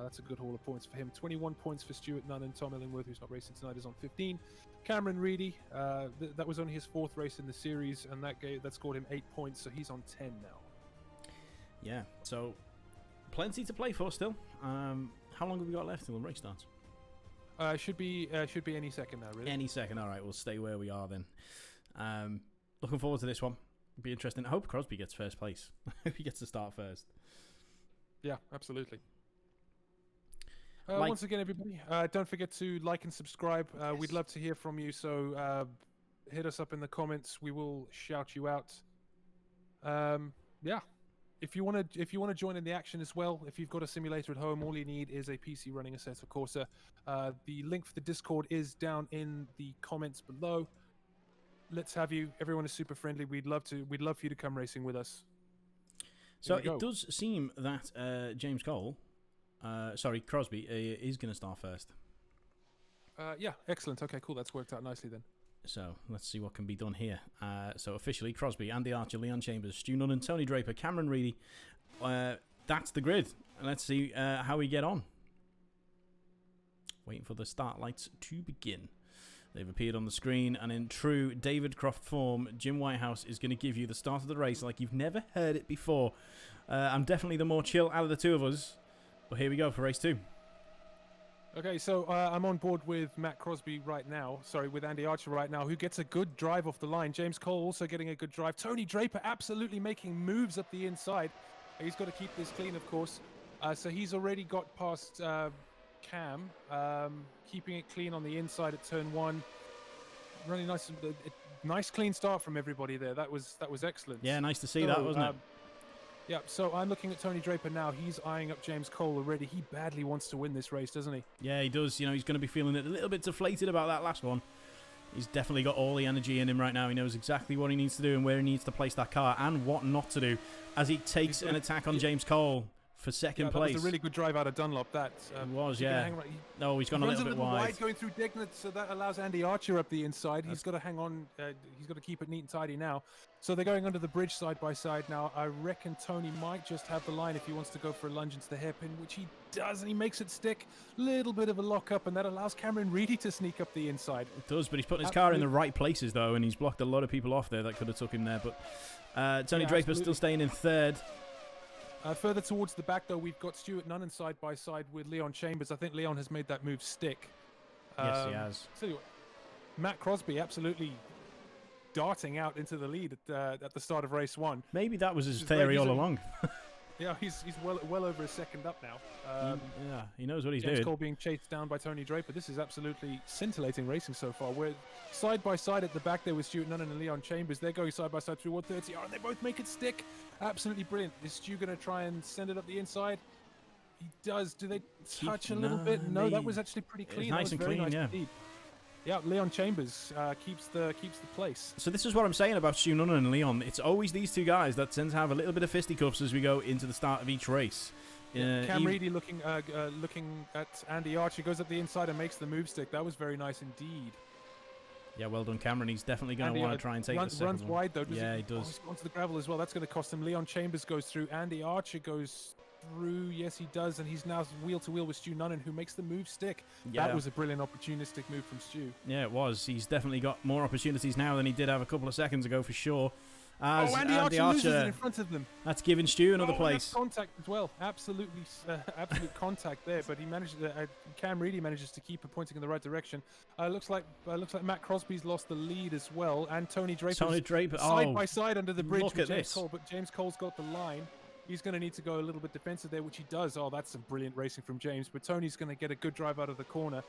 That's a good haul of points for him. 21 points for Stuart Nunn, and Tom Illingworth, who's not racing tonight, is on 15. Cameron Reedy, that was only his 4th race in the series, and that scored him 8 points, so he's on 10 now. Yeah, so... plenty to play for still. How long have we got left till the race starts? Should be any second now, really. Any second. All right, we'll stay where we are then. Looking forward to this one. It'll be interesting. I hope Crosby gets first place. I hope he gets to start first. Yeah, absolutely. Once again, everybody, don't forget to like and subscribe. Yes. We'd love to hear from you, so hit us up in the comments. We will shout you out. Yeah. If you want to join in the action as well, if you've got a simulator at home, all you need is a PC running Assetto Corsa. The link for the Discord is down in the comments below. Let's have you. Everyone is super friendly. We'd love for you to come racing with us. So it does seem that Crosby is going to start first. Yeah, excellent. Okay, cool. That's worked out nicely then. So let's see what can be done here. So officially, Crosby, Andy Archer, Leon Chambers, Stu Nunn, and Tony Draper, Cameron Reedy. That's the grid. Let's see how we get on. Waiting for the start lights to begin. They've appeared on the screen, and in true David Croft form, Jim Whitehouse is going to give you the start of the race like you've never heard it before. I'm definitely the more chill out of the two of us, but here we go for race 2. Okay, so I'm on board with Matt Crosby right now. Sorry, with Andy Archer right now, who gets a good drive off the line. James Cole also getting a good drive. Tony Draper absolutely making moves up the inside. He's got to keep this clean, of course. So he's already got past Cam, keeping it clean on the inside at turn 1. Really nice clean start from everybody there. That was excellent. Yeah, nice to see that, wasn't it? Yeah, so I'm looking at Tony Draper now. He's eyeing up James Cole already. He badly wants to win this race, doesn't he? Yeah, he does. You know, he's going to be feeling a little bit deflated about that last one. He's definitely got all the energy in him right now. He knows exactly what he needs to do and where he needs to place that car and what not to do as he takes an attack on James Cole. for second that place. was a really good drive out of Dunlop. That it was, yeah. No, he's gone a little bit wide. Going through Degner, so that allows Andy Archer up the inside. He's got to hang on. He's got to keep it neat and tidy now. So they're going under the bridge side by side now. I reckon Tony might just have the line if he wants to go for a lunge into the hairpin, which he does, and he makes it stick. Little bit of a lock up, and that allows Cameron Reedy to sneak up the inside. It does, but he's putting his car in the right places though, and he's blocked a lot of people off there that could have took him there. But Tony Draper still staying in third. Further towards the back, though, we've got Stuart Nunnan side by side with Leon Chambers. I think Leon has made that move stick. Yes, he has. So Matt Crosby absolutely darting out into the lead at the start of race 1. Maybe that was his theory all along. Yeah, he's well over a second up now. Yeah, he knows what he's James doing. Cole being chased down by Tony Draper. This is absolutely scintillating racing so far. We're side by side at the back there with Stuart Nunnan and Leon Chambers. They're going side by side through 130R, and they both make it stick. Absolutely brilliant. Is Stu going to try and send it up the inside? He does. Do they touch a little bit? No, that was actually pretty clean. Nice and clean, yeah. Indeed. Yeah, Leon Chambers keeps the place. So this is what I'm saying about Stu Nunnan and Leon. It's always these two guys that tend to have a little bit of fisticuffs as we go into the start of each race. Cam Reedy looking at Andy Archer, goes up the inside and makes the move stick. That was very nice indeed. Yeah, well done, Cameron. He's definitely going to want to try and take the second runs one. wide though. Yeah, he does. Onto the gravel as well. That's going to cost him. Leon Chambers goes through. Andy Archer goes through. Yes, he does, and he's now wheel to wheel with Stu Nunnan, who makes the move stick. Yeah. That was a brilliant opportunistic move from Stu. Yeah, it was. He's definitely got more opportunities now than he did have a couple of seconds ago, for sure. As Andy Archer loses it in front of them. That's giving Stu another place. That's contact as well. Absolutely, absolute contact there. But he manages. Cam Reedy manages to keep it pointing in the right direction. Looks like Matt Crosby's lost the lead as well, and Tony Draper side by side under the bridge with James Cole. But James Cole's got the line. He's going to need to go a little bit defensive there, which he does. Oh, that's some brilliant racing from James. But Tony's going to get a good drive out of the corner.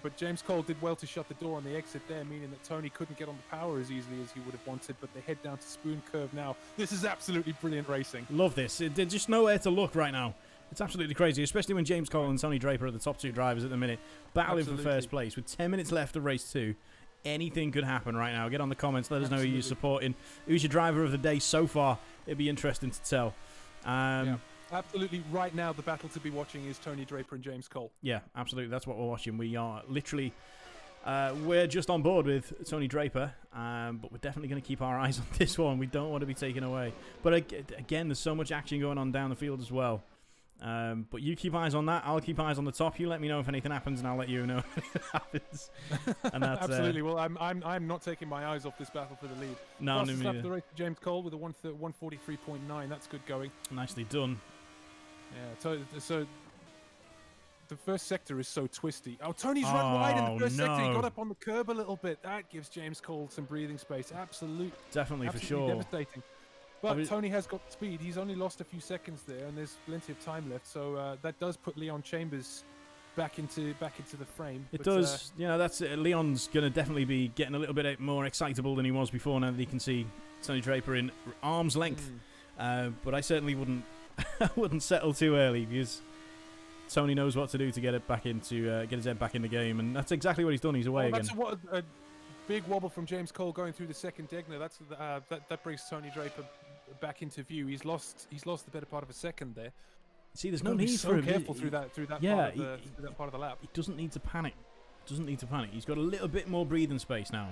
But James Cole did well to shut the door on the exit there, meaning that Tony couldn't get on the power as easily as he would have wanted. But they head down to Spoon Curve now. This is absolutely brilliant racing. Love this. There's just nowhere to look right now. It's absolutely crazy, especially when James Cole and Tony Draper are the top two drivers at the minute, battling for first place. With 10 minutes left of race 2, anything could happen right now. Get on the comments. Let us know who you're supporting. Who's your driver of the day so far? It'd be interesting to tell. Yeah. Absolutely, right now the battle to be watching is Tony Draper and James Cole. Yeah, absolutely. That's what we're watching. We are literally, we're just on board with Tony Draper, but we're definitely going to keep our eyes on this one. We don't want to be taken away. But again, there's so much action going on down the field as well. But you keep eyes on that. I'll keep eyes on the top. You let me know if anything happens, and I'll let you know if anything happens. And that's, absolutely. Well, I'm not taking my eyes off this battle for the lead. No, no, lap the race for James Cole with a 143.9. That's good going. Nicely done. Yeah. So the first sector is so twisty. Oh, Tony's run wide in the first sector. He got up on the curb a little bit. That gives James Cole some breathing space. Definitely for sure. Devastating. But Tony has got speed. He's only lost a few seconds there, and there's plenty of time left. So that does put Leon Chambers back into the frame. It does. That's Leon's going to definitely be getting a little bit more excitable than he was before. Now that he can see Tony Draper in arm's length. But I certainly wouldn't settle too early, because Tony knows what to do to get it back into get his head back in the game, and that's exactly what he's done. He's away again. That's a big wobble from James Cole going through the second Degner. That brings Tony Draper back into view. He's lost the better part of a second there. See, there's no need for him. Careful through that part of the lap. He doesn't need to panic. He's got a little bit more breathing space now.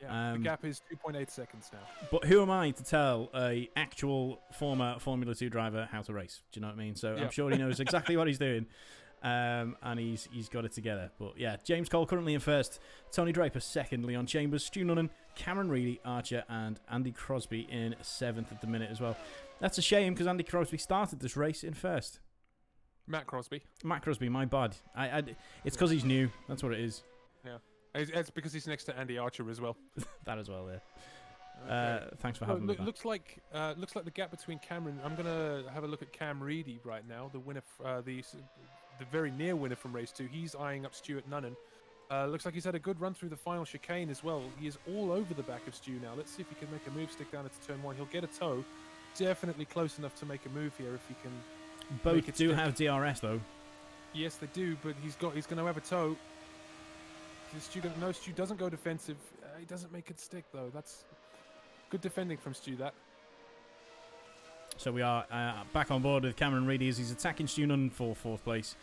Yeah, the gap is 2.8 seconds now. But who am I to tell a actual former Formula 2 driver how to race? Do you know what I mean? So I'm sure he knows exactly what he's doing, and he's got it together. But yeah, James Cole currently in first, Tony Draper second, Leon Chambers, Stu Nunnan, Cameron Reedy, Archer, and Andy Crosby in 7th at the minute as well. That's a shame, because Andy Crosby started this race in first. Matt Crosby, my bad. It's because he's new. That's what it is. Yeah. It's because he's next to Andy Archer as well. That as well, yeah. Okay. Thanks for having me back. Looks like the gap between Cameron. I'm gonna have a look at Cam Reedy right now, the winner, the very near winner from race 2. He's eyeing up Stuart Nunnan. Looks like he's had a good run through the final chicane as well. He is all over the back of Stu now. Let's see if he can make a move stick down into turn 1. He'll get a toe. Definitely close enough to make a move here if he can. Both do have DRS though. Yes, they do, but he's going to have a toe. Stu doesn't go defensive. He doesn't make it stick though. That's good defending from Stu. That. So we are back on board with Cameron Reedy as he's attacking Stu Nunn for 4th place.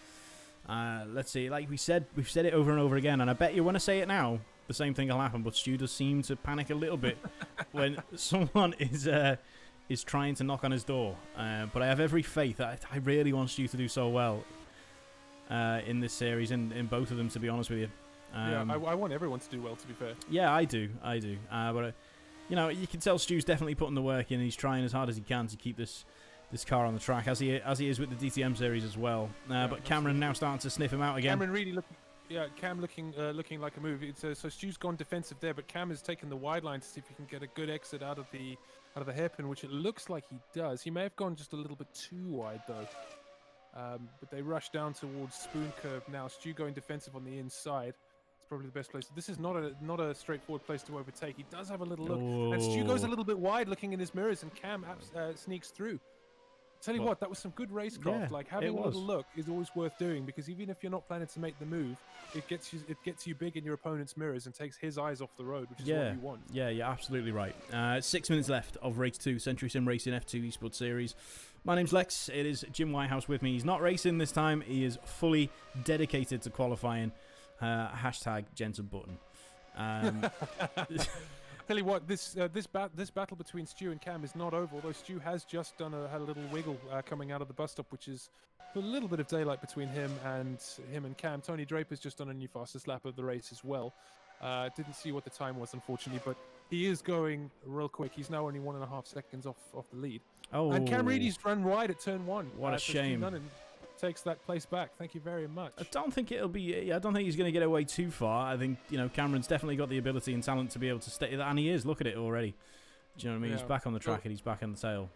Let's see, like we've said it over and over again, and I bet you when I say it now, the same thing will happen, but Stu does seem to panic a little bit when someone is trying to knock on his door. But I have every faith. I really want Stu to do so well in this series, in both of them, to be honest with you. Yeah, I want everyone to do well, to be fair. Yeah, I do. But you know, you can tell Stu's definitely putting the work in. He's trying as hard as he can to keep this car on the track, as he is with the DTM series as well. But Cameron now starting to sniff him out again. Cameron really Cam looking like a move. So Stu's gone defensive there, but Cam has taken the wide line to see if he can get a good exit out of the hairpin, which it looks like he does. He may have gone just a little bit too wide though. But they rush down towards Spoon Curve now. Stu going defensive on the inside. Probably the best place. This is not a straightforward place to overtake. He does have a little look, and Stu goes a little bit wide, looking in his mirrors, and Cam sneaks through. Tell you what, that was some good racecraft. Yeah, like having a little look is always worth doing, because even if you're not planning to make the move, it gets you big in your opponent's mirrors and takes his eyes off the road, which is what you want. Yeah, you're absolutely right. 6 minutes left of Race 2, Century Sim Racing F2 Esports Series. My name's Lex. It is Jim Whitehouse with me. He's not racing this time. He is fully dedicated to qualifying. Hashtag Jensen Button. Tell you what, this battle between Stu and Cam is not over, although Stu has just had a little wiggle coming out of the bus stop, which is a little bit of daylight between him and Cam. Tony Draper's just done a new fastest lap of the race as well. Didn't see what the time was, unfortunately, but he is going real quick. He's now only 1.5 seconds off the lead. Oh, and Cam Reedy's run wide at turn 1. What a shame. Takes that place back. Thank you very much. I don't think he's going to get away too far. I think, Cameron's definitely got the ability and talent to be able to stay that, and he is. Look at it already. Do you know what I mean? Yeah. He's back on the track and he's back on the tail.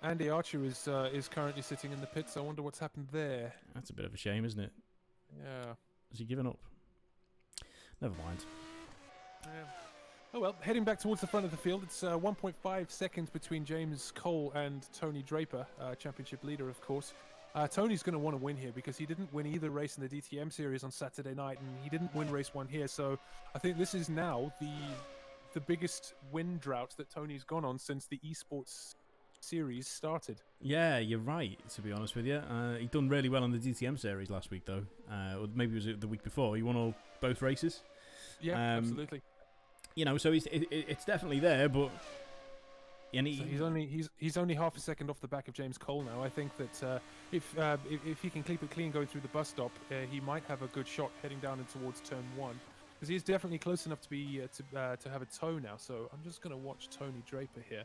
Andy Archer is currently sitting in the pits. I wonder what's happened there. That's a bit of a shame, isn't it? Yeah. Has he given up? Never mind. Yeah. Oh well, heading back towards the front of the field. It's 1.5 seconds between James Cole and Tony Draper, championship leader, of course. Tony's going to want to win here because he didn't win either race in the DTM series on Saturday night, and he didn't win race 1 here. So I think this is now the biggest win drought that Tony's gone on since the esports series started. Yeah, you're right, to be honest with you. He done really well in the DTM series last week, though. Or maybe it was the week before. He won both races. Yeah, absolutely. So it's definitely there, but... And so he's only half a second off the back of James Cole now. I think that if he can keep it clean going through the bus stop, he might have a good shot heading down and towards turn 1, because he's definitely close enough to be to have a tow now. So I'm just going to watch Tony Draper here.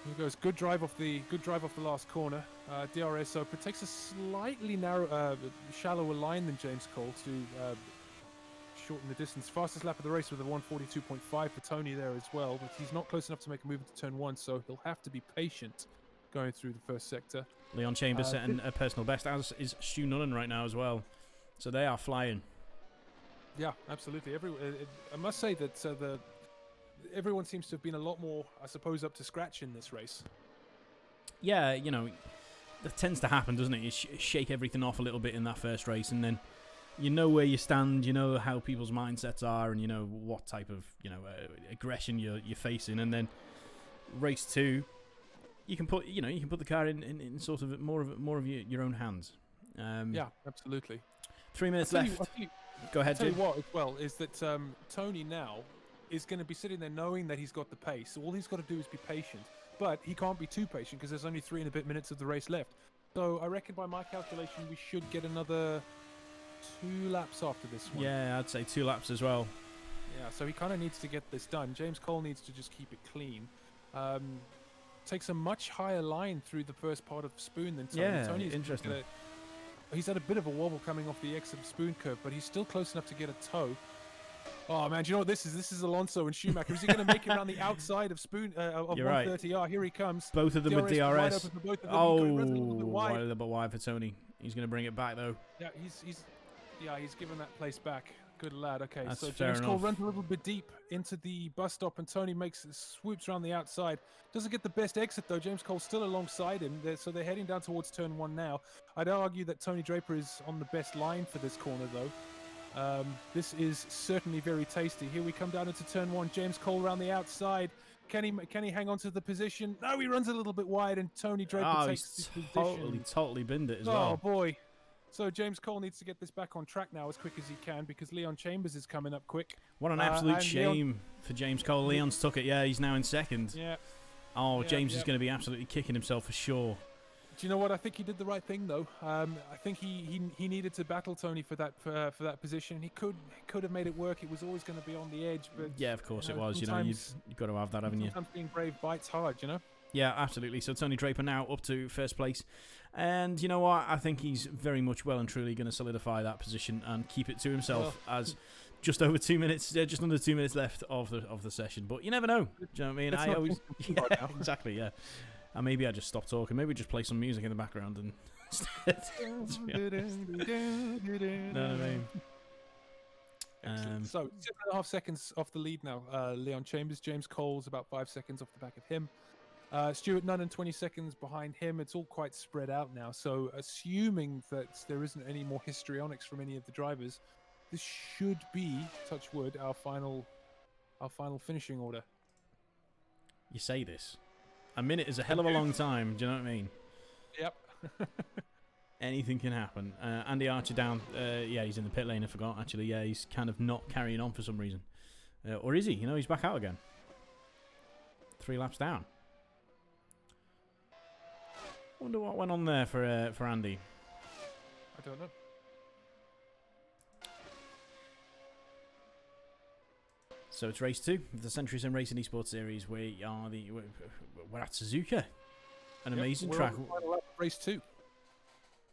Here goes, good drive off the last corner. DRS takes a slightly shallower line than James Cole to shorten the distance. Fastest lap of the race with a 1:42.5 for Tony there as well, but he's not close enough to make a move into turn 1, so he'll have to be patient going through the first sector. Leon Chambers setting a personal best, as is Stu Nunn right now as well. So they are flying. Yeah, absolutely. I must say that everyone seems to have been a lot more, I suppose, up to scratch in this race. Yeah, that tends to happen, doesn't it? You shake everything off a little bit in that first race, and then you know where you stand, you know how people's mindsets are, and you know what type of aggression you're facing. And then race 2, you can put the car in sort of more of your own hands. Yeah, absolutely. 3 minutes left. Go ahead, Jim. I'll tell you what, as well, is that Tony now is going to be sitting there knowing that he's got the pace. So all he's got to do is be patient, but he can't be too patient because there's only 3 and a bit minutes of the race left. So I reckon by my calculation we should get another 2 laps after this one. Yeah, I'd say 2 laps as well. Yeah, so he kind of needs to get this done. James Cole needs to just keep it clean. Takes a much higher line through the first part of Spoon than Tony. Yeah, Tony's interesting. He's had a bit of a wobble coming off the exit of Spoon Curve, but he's still close enough to get a tow. Oh man, do you know what this is? This is Alonso and Schumacher. Is he going to make it around the outside of Spoon of 130R? Right. Here he comes. Both of them with DRS. Both of them. Oh, a little bit wide for Tony. He's going to bring it back though. Yeah, he's given that place back. Good lad. Okay, that's so fair James Cole runs a little bit deep into the bus stop, and Tony swoops around the outside. Doesn't get the best exit though. James Cole's still alongside him, so they're heading down towards turn 1 now. I'd argue that Tony Draper is on the best line for this corner though. This is certainly very tasty. Here we come down into turn 1. James Cole around the outside. Can he hang on to the position? No, he runs a little bit wide, and Tony Draper takes he's the position. totally binned it as Oh well. boy. So James Cole needs to get this back on track now as quick as he can because Leon Chambers is coming up quick. What an absolute shame for James Cole. Leon's took it. Yeah, he's now in second. Yeah. Oh, James is going to be absolutely kicking himself for sure. Do you know what? I think he did the right thing though. I think he needed to battle Tony for that position. He could have made it work. It was always going to be on the edge, but yeah, of course it was. You know, you've got to have that, haven't you? Sometimes being brave bites hard, you know. Yeah, absolutely. So Tony Draper now up to first place. And you know what? I think he's very much well and truly going to solidify that position and keep it to himself as just over 2 minutes, just under 2 minutes left of the session. But you never know. Do you know what I mean? Exactly, yeah. And maybe I just stop talking. Maybe just play some music in the background and know what I mean? So 7.5 seconds off the lead now. Leon Chambers, James Cole's about 5 seconds off the back of him. Stuart Nunn 20 seconds behind him. It's all quite spread out now. So assuming that there isn't any more histrionics from any of the drivers, this should be, touch wood, our final finishing order. You say this. A minute is a hell of a long time. Do you know what I mean? Yep. Anything can happen. Andy Archer down. Yeah, he's in the pit lane. I forgot, actually. Yeah, he's kind of not carrying on for some reason. Or is he? You know, he's back out again. 3 laps down. Wonder what went on there for Andy. I don't know. So it's race 2 of the Century Sim Racing Esports Series. We're at Suzuka, an amazing track. Race 2.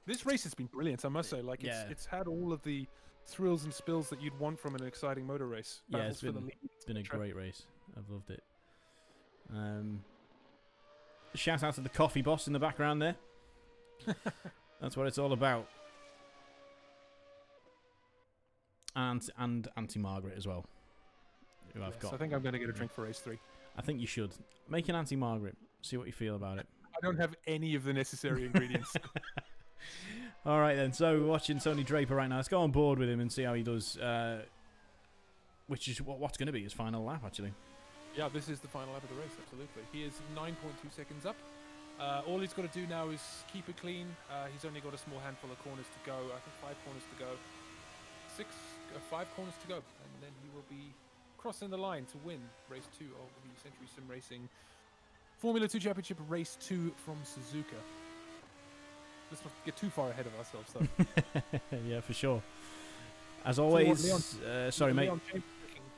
This race has been brilliant, I must say. Like it's had all of the thrills and spills that you'd want from an exciting motor race. Yeah, it's been a great race. I've loved it. Shout out to the coffee boss in the background there. That's what it's all about. And Auntie Margaret as well. Who I've got. I think I'm going to get a drink for race 3. I think you should. Make an Auntie Margaret. See what you feel about it. I don't have any of the necessary ingredients. All right then. So we're watching Tony Draper right now. Let's go on board with him and see how he does. Which is what's going to be his final lap, actually. Yeah, this is the final lap of the race, absolutely. He is 9.2 seconds up. All he's got to do now is keep it clean. He's only got a small handful of corners to go. I think 5 corners to go. 5 corners to go. And then he will be crossing the line to win race 2 of the Century Sim Racing Formula 2 Championship Race 2 from Suzuka. Let's not get too far ahead of ourselves, though. Yeah, for sure. As always, sorry, mate.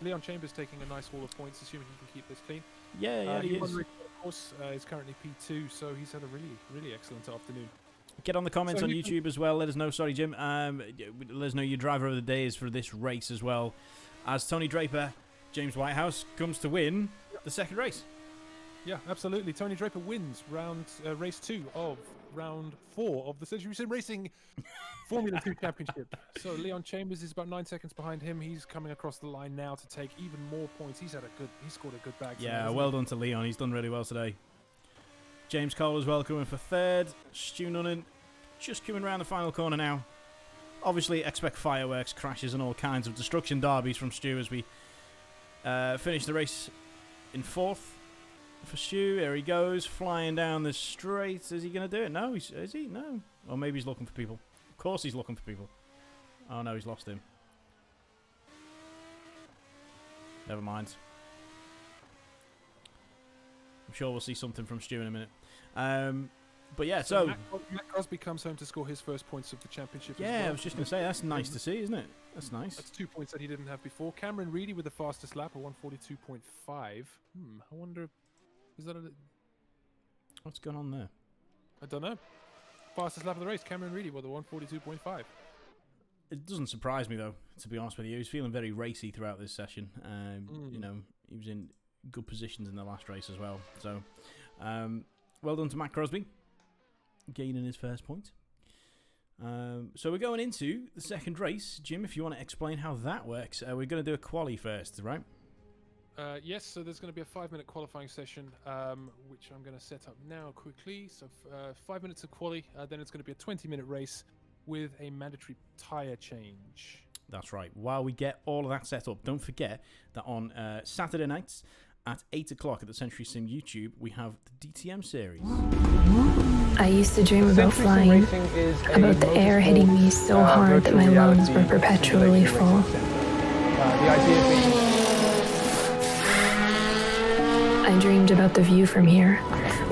Leon Chambers taking a nice haul of points, assuming he can keep this clean. Yeah, he is. Of course, is currently P2, so he's had a really, really excellent afternoon. Get on the comments on YouTube as well. Let us know. Sorry, Jim. Let us know your driver of the day is for this race as well. As Tony Draper, James Whitehouse comes to win the second race. Yeah, absolutely. Tony Draper wins race 2 of round 4 of the Century Sim Racing Formula 2 Championship. So Leon Chambers is about 9 seconds behind him. He's coming across the line now to take even more points. He's scored a good bag. Yeah, well done to Leon. He's done really well today. James Cole as well coming for third. Stu Nunnan just coming around the final corner now. Obviously, expect fireworks, crashes, and all kinds of destruction derbies from Stu as we finish the race in 4th. For Stu, here he goes, flying down the straight. Is he going to do it? No, is he? No. Or maybe he's looking for people. Of course he's looking for people. Oh no, he's lost him. Never mind. I'm sure we'll see something from Stu in a minute. But yeah, so Matt Crosby comes home to score his first points of the championship. Yeah, as well. I was just going to say, that's nice to see, isn't it? That's nice. That's 2 points that he didn't have before. Cameron Reedy with the fastest lap, a 142.5. I wonder, is that what's going on there? I don't know. Fastest lap of the race, Cameron Reedy with a 142.5. It doesn't surprise me, though, to be honest with you. He was feeling very racy throughout this session. You know, he was in good positions in the last race as well. So, well done to Matt Crosby, gaining his first point. So we're going into the second race. Jim, if you want to explain how that works, we're going to do a quali first, right? Yes, so there's going to be a 5-minute qualifying session, which I'm going to set up now quickly. So 5 minutes of quali, then it's going to be a 20-minute race with a mandatory tyre change. That's right. While we get all of that set up, don't forget that on Saturday nights At 8 o'clock at the Century Sim YouTube, we have the DTM series. I used to dream about flying, about the air hitting me so hard that my lungs were perpetually full. I dreamed about the view from here,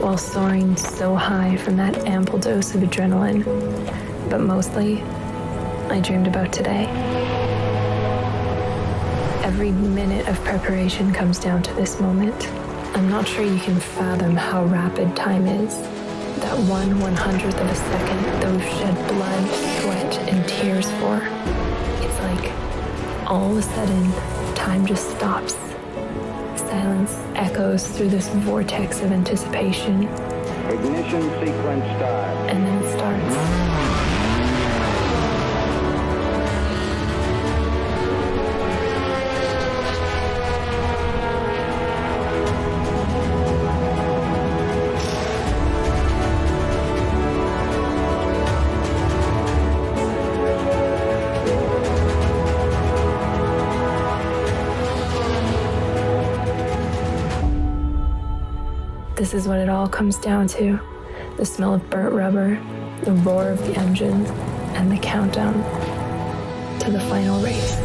while soaring so high from that ample dose of adrenaline. But mostly, I dreamed about today. Every minute of preparation comes down to this moment. I'm not sure you can fathom how rapid time is. That 1/100th of a second that we've shed blood, sweat, and tears for. It's like, all of a sudden, time just stops. Silence echoes through this vortex of anticipation. Ignition sequence start. And then it starts. This is what it all comes down to. The smell of burnt rubber, the roar of the engine, and the countdown to the final race.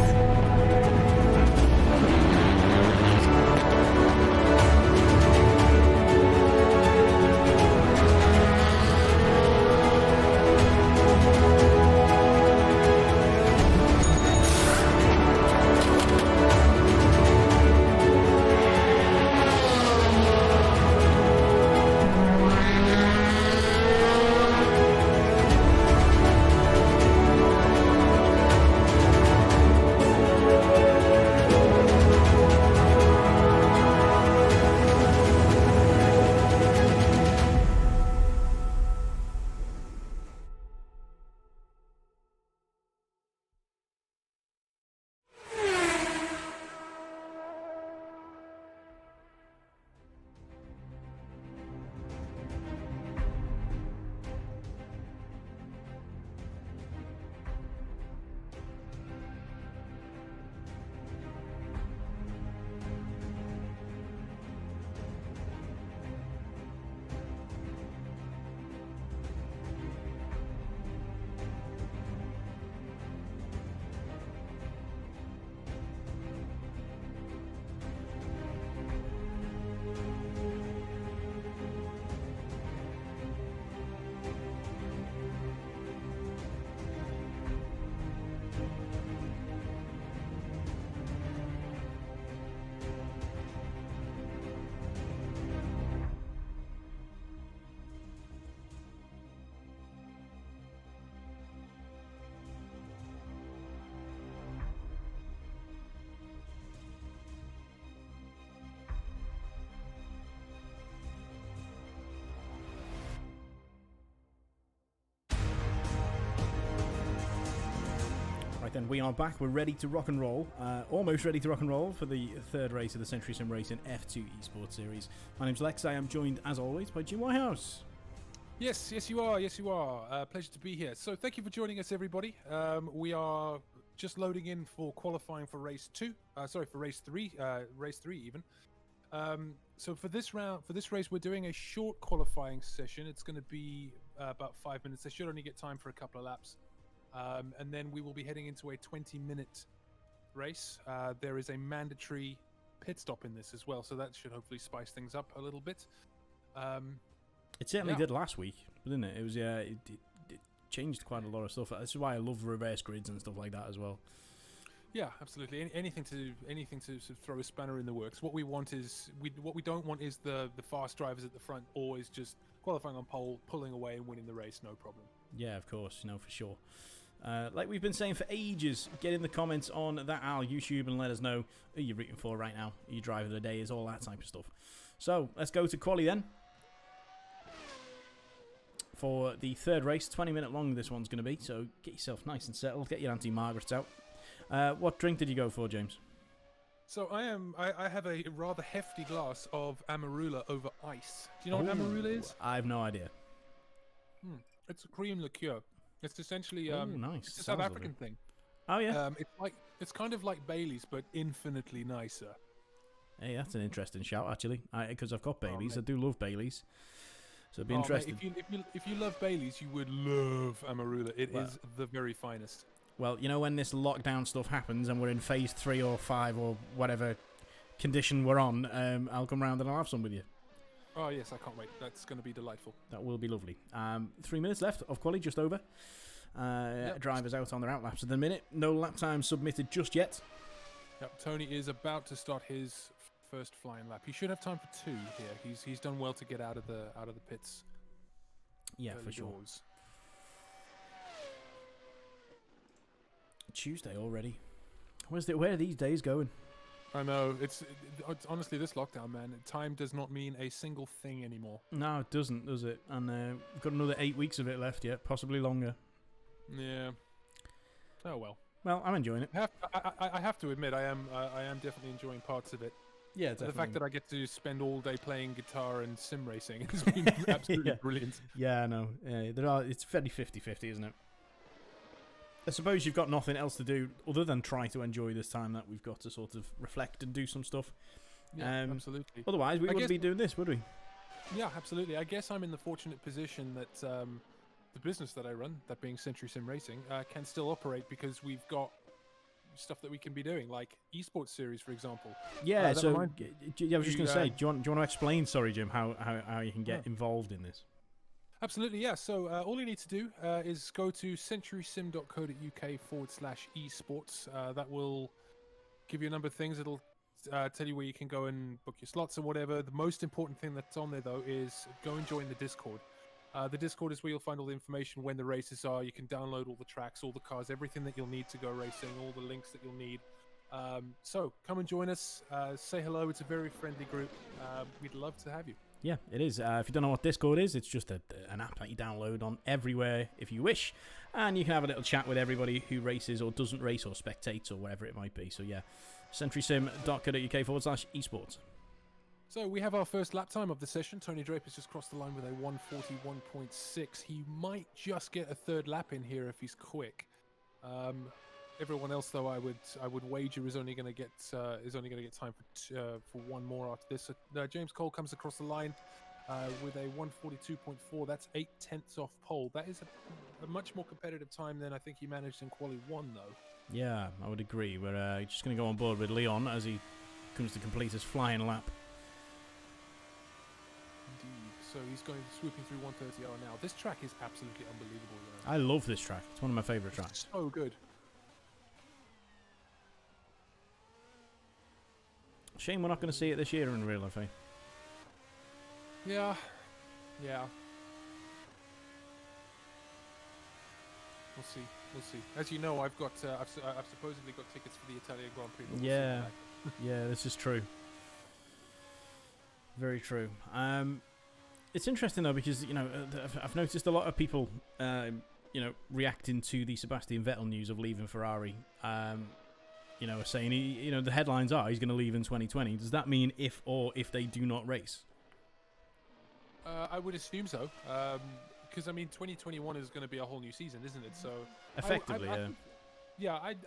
Then we are back. We're ready to rock and roll. Almost ready to rock and roll for the third race of the Century Sim Racing F2 Esports Series. My name's Lex. I am joined, as always, by Jim Whitehouse. Yes, you are. Yes, you are. Pleasure to be here. So thank you for joining us, everybody. We are just loading in for qualifying for race 2. For race 3. Race 3 even. So for this race, we're doing a short qualifying session. It's going to be about 5 minutes. They should only get time for a couple of laps. And then we will be heading into a 20-minute race. There is a mandatory pit stop in this as well, so that should hopefully spice things up a little bit. It certainly did last week, didn't it? It was it changed quite a lot of stuff. That's why I love reverse grids and stuff like that as well. Yeah, absolutely. Anything to sort of throw a spanner in the works. What we want is what we don't want is the fast drivers at the front always just qualifying on pole, pulling away and winning the race, no problem. Yeah, of course, for sure. Like we've been saying for ages, get in the comments on that Al YouTube and let us know who you're rooting for right now, who your driver of the day is, all that type of stuff. So let's go to quali then. For the third race, 20-minute long this one's going to be, so get yourself nice and settled, get your Auntie Margaret's out. What drink did you go for, James? So I have a rather hefty glass of Amarula over ice. Do you know what Amarula is? I have no idea. It's a cream liqueur. It's essentially nice. It's a South African thing. Oh yeah. It's kind of like Bailey's, but infinitely nicer. Hey, that's an interesting shout, actually. Because I've got Baileys. I do love Baileys. So it'd be interesting. Mate, if you love Baileys, you would love Amarula. It is the very finest. Well, you know, when this lockdown stuff happens and we're in phase 3 or 5 or whatever condition we're on, I'll come round and I'll have some with you. Oh, yes, I can't wait. That's going to be delightful. That will be lovely. 3 minutes left of quali, just over. Drivers out on their outlaps at the minute. No lap time submitted just yet. Yep, Tony is about to start his first flying lap. He should have time for 2 here. He's done well to get out of the pits. Yeah, for sure. Tuesday already. Where are these days going? I know. It's honestly, this lockdown, man, time does not mean a single thing anymore. No, it doesn't, does it? And we've got another 8 weeks of it left yet, possibly longer. Yeah. Oh well. Well, I'm enjoying it. I have to admit, I am definitely enjoying parts of it. Yeah, definitely. The fact that I get to spend all day playing guitar and sim racing has been absolutely brilliant. Yeah, I know. Yeah, it's fairly 50-50, isn't it? I suppose you've got nothing else to do other than try to enjoy this time that we've got to sort of reflect and do some stuff. Yeah, absolutely. Otherwise, we wouldn't be doing this, would we? Yeah, absolutely. I guess I'm in the fortunate position that the business that I run, that being Century Sim Racing, can still operate because we've got stuff that we can be doing, like esports series, for example. Yeah, I was just going to say, do you want to explain, sorry, Jim, how you can get involved in this? Absolutely, yeah. So all you need to do is go to centurysim.co.uk/esports. That will give you a number of things. It'll tell you where you can go and book your slots and whatever. The most important thing that's on there, though, is go and join the Discord. The Discord is where you'll find all the information when the races are. You can download all the tracks, all the cars, everything that you'll need to go racing, all the links that you'll need. So come and join us. Say hello. It's a very friendly group. We'd love to have you. Yeah, it is. If you don't know what Discord is, it's just an app that you download on everywhere if you wish. And you can have a little chat with everybody who races or doesn't race or spectates or whatever it might be. So yeah, centurysim.co.uk/esports. So we have our first lap time of the session. Tony Draper's just crossed the line with a 1:41.6. He might just get a third lap in here if he's quick. Everyone else, though, I would wager is only going to get time for one more after this. James Cole comes across the line with a 1:42.4. That's 0.8 off pole. That is a much more competitive time than I think he managed in Quali 1, though. Yeah, I would agree. We're just going to go on board with Leon as he comes to complete his flying lap. Indeed. So he's going swooping through 1:30 hour now. This track is absolutely unbelievable. You know? I love this track. It's one of my favourite tracks. So good. Shame we're not going to see it this year in real life, eh? Yeah. We'll see. As you know, I've supposedly got tickets for the Italian Grand Prix. Yeah, yeah, this is true. Very true. It's interesting though because I've noticed a lot of people reacting to the Sebastian Vettel news of leaving Ferrari. Are saying the headlines are he's going to leave in 2020. Does that mean if they do not race? I would assume so. Because 2021 is going to be a whole new season, isn't it? So effectively, I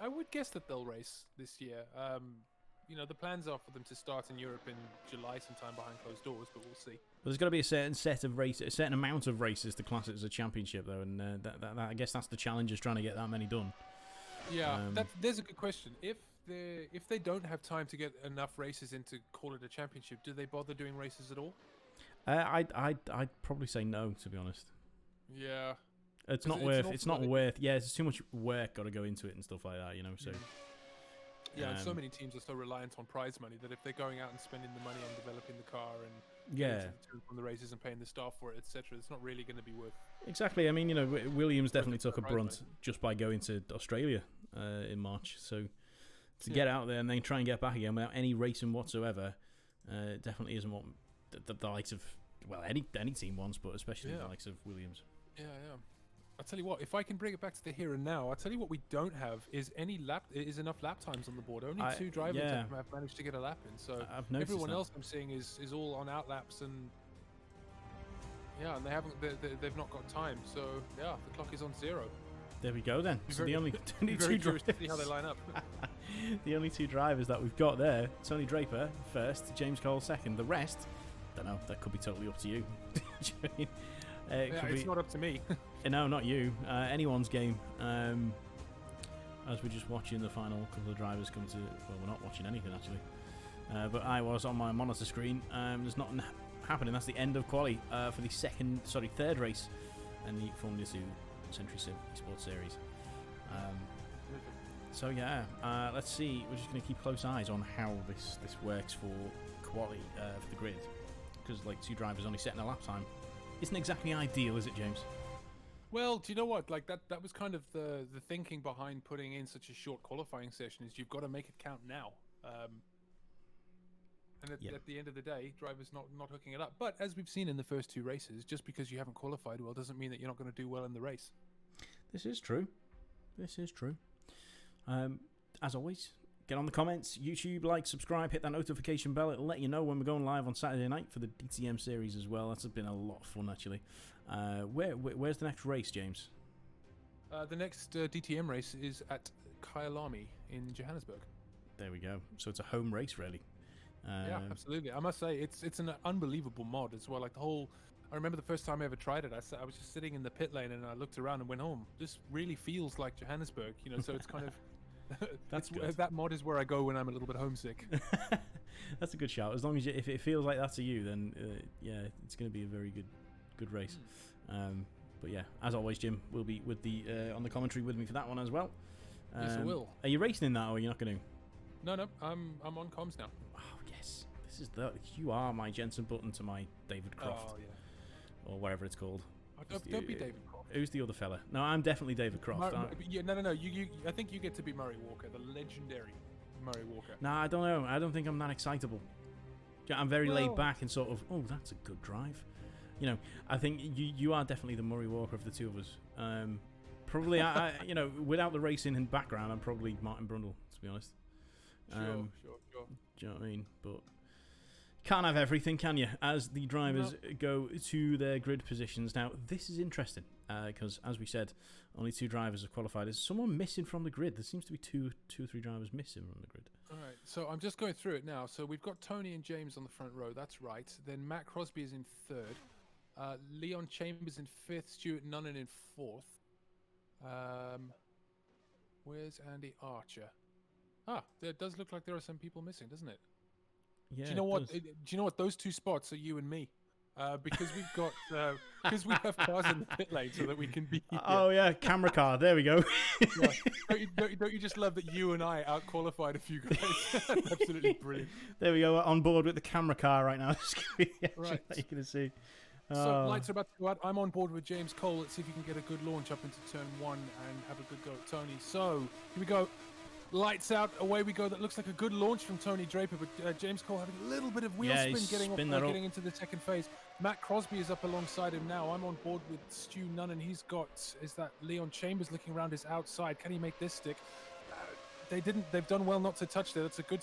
would guess that they'll race this year. The plans are for them to start in Europe in July, sometime behind closed doors, but we'll see. But there's got to be a certain amount of races to class it as a championship, though, and that I guess that's the challenge, is trying to get that many done. Yeah, there's a good question. If they don't have time to get enough races in to call it a championship, do they bother doing races at all? I'd probably say no, to be honest. Yeah, it's not worth. Yeah, there's too much work got to go into it and stuff like that. So. Yeah, and so many teams are so reliant on prize money that if they're going out and spending the money on developing the car and on the races and paying the staff for it, etc., it's not really going to be worth. Exactly. Williams definitely took a brunt just by going to Australia in March. So to get out there and then try and get back again without any racing whatsoever, definitely isn't what the likes of any team wants, but especially the likes of Williams. Yeah. I'll tell you what, if I can bring it back to the here and now, I'll tell you what we don't have is enough lap times on the board. Only 2 drivers have managed to get a lap in. So everyone else I'm seeing is all on outlaps and and they've not got time. So the clock is on 0. There we go then. So the only Very two curious to see how they line up. the only two drivers that we've got there: Tony Draper first, James Cole second. The rest, don't know. That could be totally up to you. Do you know what I mean? It's not up to me. No, not you. Anyone's game. As we're just watching the final couple of drivers come to. Well, we're not watching anything actually. But I was on my monitor screen. There's nothing happening. That's the end of quali for the third race in the Formula 2 Century Sim Esports Series. So yeah, let's see. We're just going to keep close eyes on how this works for quali for the grid, because like 2 drivers only setting a lap time isn't exactly ideal, is it, James? Well, do you know what? Like that was kind of the thinking behind putting in such a short qualifying session. Is you've got to make it count now. And at the end of the day, drivers not hooking it up. But as we've seen in the first 2 races, just because you haven't qualified well doesn't mean that you're not going to do well in the race. This is true. This is true. As always, get on the comments, YouTube, like, subscribe, hit that notification bell. It'll let you know when we're going live on Saturday night for the DTM series as well. That's been a lot of fun, actually. Where's the next race, James? The next DTM race is at Kyalami in Johannesburg. There we go. So it's a home race, really. Yeah, absolutely. I must say, it's an unbelievable mod as well. Like the whole... I remember the first time I ever tried it, I was just sitting in the pit lane and I looked around and went home. This really feels like Johannesburg, you know, so it's kind of... That's good. That mod is where I go when I'm a little bit homesick. That's a good shout. As long as if it feels like that to you, then yeah, it's going to be a very good race. But yeah, as always, Jim will be with the on the commentary with me for that one as well. Yes, I will. Are you racing in that, or are you not going to? No, I'm on comms now. Oh yes, this is you are my Jensen Button to my David Croft, or whatever it's called. Oh, don't be David Croft. Who's the other fella? No, I'm definitely David Croft. No. You. I think you get to be Murray Walker, the legendary Murray Walker. Nah, I don't know. I don't think I'm that excitable. I'm very laid back and sort of, oh, that's a good drive. You know, I think you are definitely the Murray Walker of the two of us. Probably, you know, without the racing in background, I'm probably Martin Brundle, to be honest. Sure. Do you know what I mean? But can't have everything, can you? As the drivers go to their grid positions. Now, this is interesting because, as we said, only 2 drivers have qualified. Is someone missing from the grid? There seems to be two or three drivers missing from the grid. All right, so I'm just going through it now. So we've got Tony and James on the front row. That's right. Then Matt Crosby is in 3rd. Leon Chambers in 5th. Stuart Nunnan in 4th. Where's Andy Archer? It does look like there are some people missing, doesn't it? Yeah. Do you know what? Do you know what? Those 2 spots are you and me, because we've got because we have cars in the pit lane so that we can be. Oh yeah, camera car. There we go. Don't you just love that you and I out-qualified a few guys? Absolutely brilliant. There we go. On board with the camera car right now. Right. That you can see. So lights are about to go out. I'm on board with James Cole. Let's see if you can get a good launch up into turn 1 and have a good go at Tony. So here we go. Lights out, away we go. That looks like a good launch from Tony Draper, but James Cole having a little bit of wheel spin getting into the second phase. Matt Crosby is up alongside him now. I'm on board with Stu Nunnan. He's got, is that Leon Chambers looking around his outside? Can he make this stick? They've done well not to touch there. That's a good.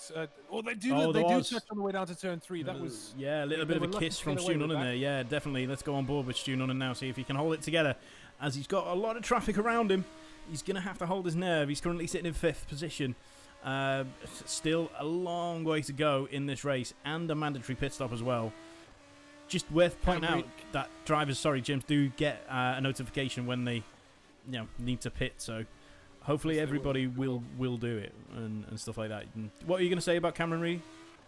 They do touch on the way down to turn 3. That was a little bit of a kiss from Stu Nunnan there. Yeah, definitely. Let's go on board with Stu Nunnan now. See if he can hold it together, as he's got a lot of traffic around him. He's going to have to hold his nerve. He's currently sitting in 5th position. Still a long way to go in this race, and a mandatory pit stop as well. Just worth pointing out that drivers, James, do get a notification when they, need to pit. So hopefully everybody will do it and stuff like that. And what are you going to say about Cameron Reid?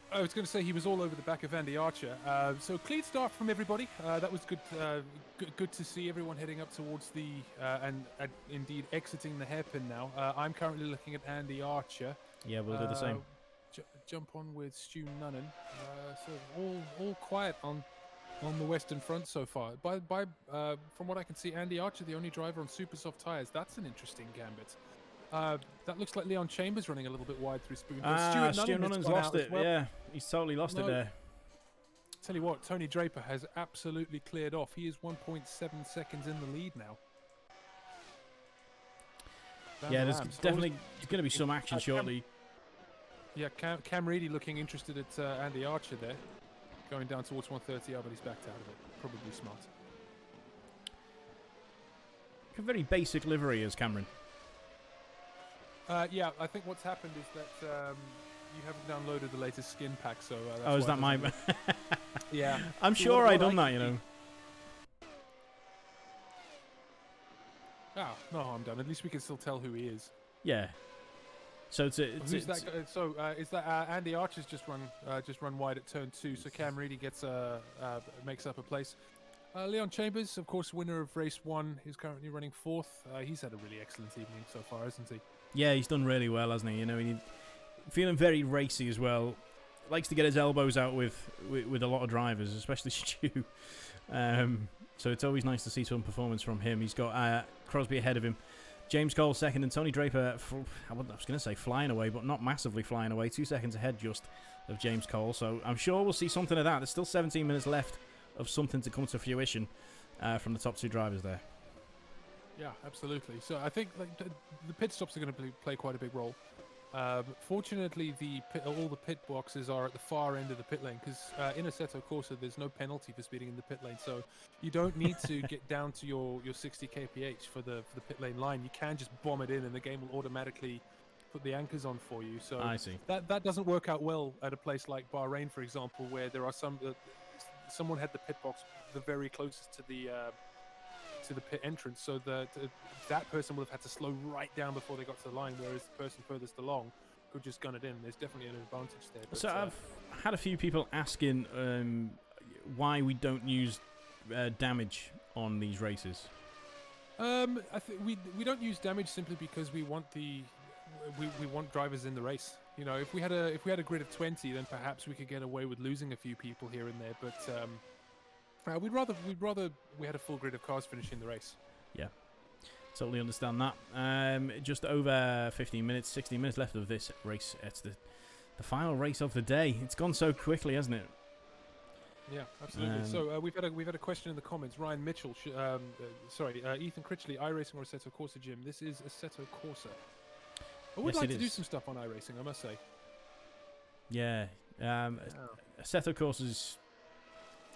I was going to say he was all over the back of Andy Archer. So clean start from everybody. That was good. Good to see everyone heading up towards the and indeed exiting the hairpin now. I'm currently looking at Andy Archer. Yeah, we'll do the same. Jump on with Stu Nunnan. So all quiet on the Western Front so far. From what I can see, Andy Archer, the only driver on super soft tyres. That's an interesting gambit. That looks like Leon Chambers running a little bit wide through Spoon. Stu Nunnan's lost it. Well. Yeah, he's totally lost it there. Tell you what, Tony Draper has absolutely cleared off. He is 1.7 seconds in the lead now. There's definitely going to be some action shortly. Cam Reedy looking interested at Andy Archer there. Going down towards 130, but he's backed out of it. Probably smart. a very basic livery as Cameron. Yeah, I think what's happened is that you haven't downloaded the latest skin pack, so... that's Oh, is why that my... Yeah. I'm sure I done that, you know. Oh, no harm done. At least we can still tell who he is. Yeah. So it's Who's that guy? So is that Andy Archer's just run wide at turn 2? So Cam Reedy makes up a place. Leon Chambers, of course, winner of race 1, is currently running 4th. He's had a really excellent evening so far, hasn't he? Yeah, he's done really well, hasn't he? You know, feeling very racy as well. Likes to get his elbows out with a lot of drivers, especially Stu. So it's always nice to see some performance from him. He's got Crosby ahead of him. James Cole second, and Tony Draper, I was going to say flying away, but not massively flying away. 2 seconds ahead just of James Cole. So I'm sure we'll see something of that. There's still 17 minutes left of something to come to fruition from the top 2 drivers there. Yeah, absolutely. So I think the pit stops are going to play quite a big role. Fortunately, all the pit boxes are at the far end of the pit lane because in Assetto Corsa there's no penalty for speeding in the pit lane, so you don't need to get down to your 60 kph for the pit lane line. You can just bomb it in, and the game will automatically put the anchors on for you. So I see. That doesn't work out well at a place like Bahrain, for example, where there are someone had the pit box the very closest to the pit entrance, so that person would have had to slow right down before they got to the line, whereas the person furthest along could just gun it in. There's definitely an advantage there. But, so I've had a few people asking why we don't use damage on these races. I think we don't use damage simply because we want we want drivers in the race. You know, if we had a grid of 20, then perhaps we could get away with losing a few people here and there, but we'd rather we had a full grid of cars finishing the race. Yeah, totally understand that. Just over 15 minutes, 16 minutes left of this race. It's the final race of the day. It's gone so quickly, hasn't it? Yeah, absolutely. So we've had a question in the comments. Ryan Mitchell, Ethan Critchley, iRacing or Assetto Corsa Jim? This is Assetto Corsa. I would like to do some stuff on iRacing, I must say. Yeah, Assetto Corsa's.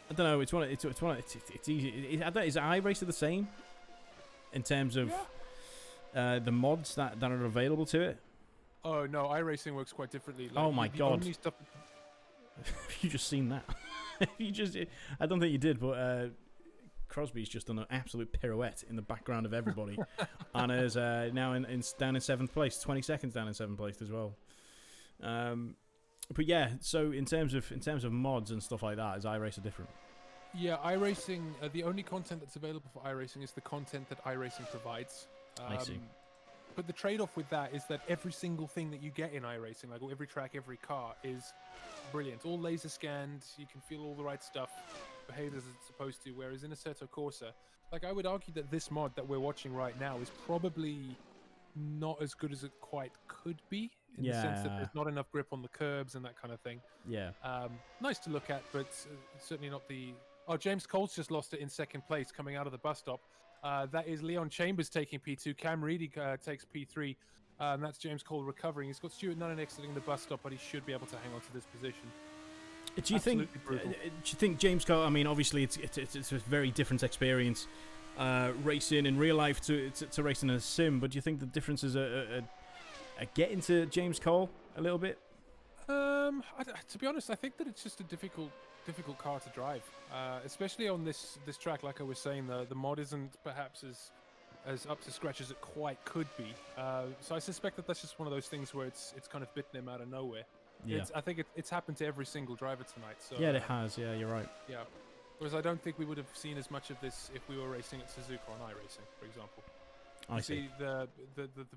I don't know. It's easy. Is iRacer the same in terms of the mods that are available to it? Oh no, iRacing works quite differently. Like, oh my god! Have you just seen that? I don't think you did, but Crosby's just done an absolute pirouette in the background of everybody, and is now down in 7th place, 20 seconds down in 7th place as well. But yeah, so in terms of mods and stuff like that, is iRacing different? Yeah, iRacing, the only content that's available for iRacing is the content that iRacing provides. I see. But the trade-off with that is that every single thing that you get in iRacing, like every track, every car, is brilliant. All laser scanned, you can feel all the right stuff, behave as it's supposed to, whereas in Assetto Corsa, like I would argue that this mod that we're watching right now is probably not as good as it quite could be, in the sense that there's not enough grip on the curbs and that kind of thing. Yeah. Nice to look at, but certainly not the... Oh, James Cole's just lost it in 2nd place coming out of the bus stop. That is Leon Chambers taking P2. Cam Reedy takes P3. That's James Cole recovering. He's got Stuart Nunn exiting the bus stop, but he should be able to hang on to this position. Do you think James Cole? I mean, obviously it's a very different experience racing in real life to racing in a sim. But do you think the differences are getting to James Cole a little bit? To be honest, I think that it's just a difficult car to drive, especially on this track. Like I was saying, the mod isn't perhaps as up to scratch as it quite could be. So I suspect that that's just one of those things where it's kind of bitten him out of nowhere. Yeah. I think it's happened to every single driver tonight. So yeah, it has. Yeah, you're right. Yeah. Whereas I don't think we would have seen as much of this if we were racing at Suzuka on iRacing, for example. I see. The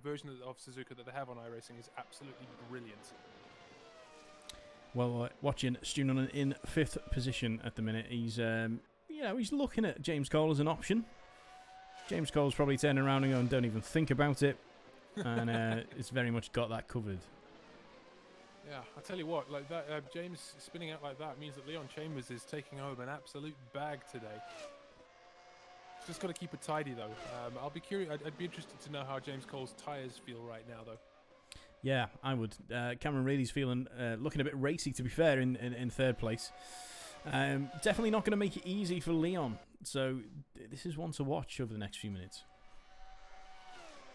version of Suzuka that they have on iRacing is absolutely brilliant. Well, watching Stu Nunn in 5th position at the minute. He's he's looking at James Cole as an option. James Cole's probably turning around and going, "Don't even think about it," and it's very much got that covered. Yeah, I tell you what, like that, James spinning out like that means that Leon Chambers is taking home an absolute bag today. Just got to keep it tidy though. I'll be curious. I'd be interested to know how James Cole's tyres feel right now though. Yeah, I would. Cameron Reilly's feeling looking a bit racy, to be fair, in 3rd place. Definitely not going to make it easy for Leon. So this is one to watch over the next few minutes.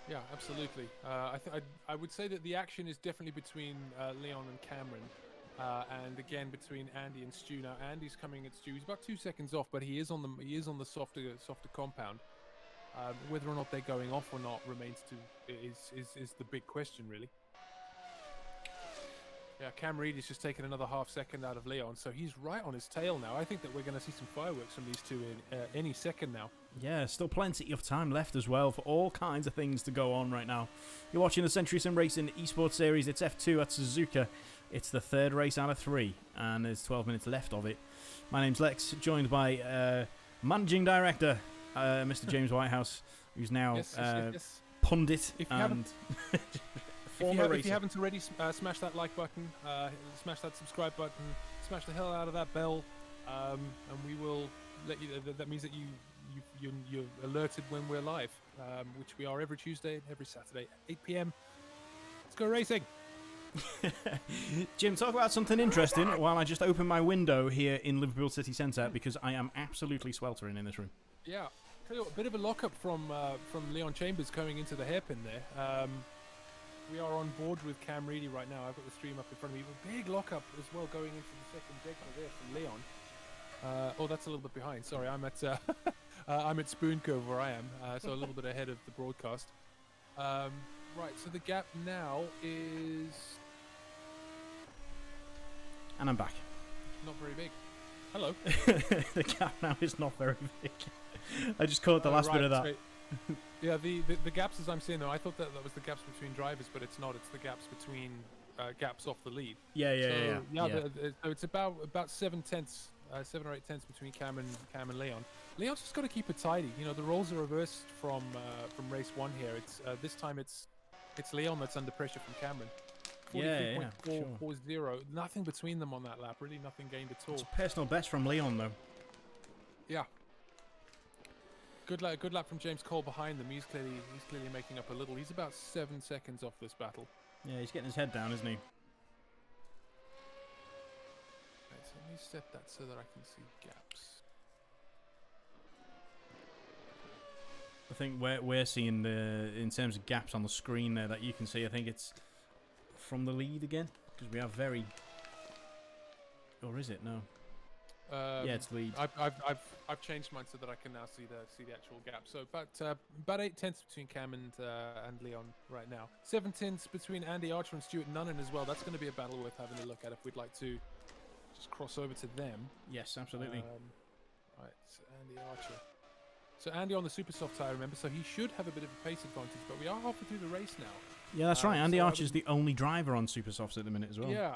Yeah, absolutely. I would say that the action is definitely between Leon and Cameron, and again between Andy and Stu. Now Andy's coming at Stu. He's about 2 seconds off, but he is on the softer compound. Whether or not they're going off or not remains is the big question, really. Yeah, Cam Reed is just taking another half second out of Leon, so he's right on his tail now. I think that we're going to see some fireworks from these two in any second now. Yeah, still plenty of time left as well for all kinds of things to go on right now. You're watching the Century Sim Racing Esports Series. It's F2 at Suzuka. It's the third race out of 3, and there's 12 minutes left of it. My name's Lex, joined by Managing Director, Mr. James Whitehouse, who's now yes. pundit If you and... If you haven't already, smash that like button, smash that subscribe button, smash the hell out of that bell, and we will let you. That means that you're alerted when we're live, which we are every Tuesday and every Saturday at 8 p.m. Let's go racing. Jim, talk about something interesting while I just open my window here in Liverpool City Centre, because I am absolutely sweltering in this room. Yeah, tell you what, a bit of a lockup from Leon Chambers going into the hairpin there. We are on board with Cam Reedy right now. I've got the stream up in front of me. A big lockup as well going into the second deck there from Leon. Oh, that's a little bit behind. Sorry, I'm at I'm at Spoon Cove where I am, so a little bit ahead of the broadcast. Right, so the gap now is... And I'm back. Not very big. Hello. The gap now is not very big. I just caught the last bit of that. Right. Yeah, the gaps as I'm seeing though, I thought that was the gaps between drivers, but it's not. It's the gaps between gaps off the lead. Yeah. So it's about 7 or 8 tenths between Cam and Leon. Leon's just got to keep it tidy. You know, the roles are reversed from race 1 here. It's this time it's Leon that's under pressure from Cameron. 43.440. Nothing between them on that lap. Really, nothing gained at all. It's a personal best from Leon though. Yeah. Good lap from James Cole behind them. He's clearly making up a little. He's about 7 seconds off this battle. Yeah, he's getting his head down, isn't he? Right, so let me set that so that I can see gaps. I think we're seeing in terms of gaps on the screen there that you can see. I think it's from the lead again, because we have very. Or is it? No. Yeah, it's lead. I've changed mine so that I can now see the actual gap. So about 8 tenths between Cam and Leon right now. 7 tenths between Andy Archer and Stuart Nunnan as well. That's going to be a battle worth having a look at if we'd like to just cross over to them. Yes, absolutely. Right, so Andy Archer. So Andy on the super soft tire, remember, so he should have a bit of a pace advantage, but we are halfway through the race now. Yeah, that's right. Andy Archer's the only driver on super softs at the minute as well. Yeah.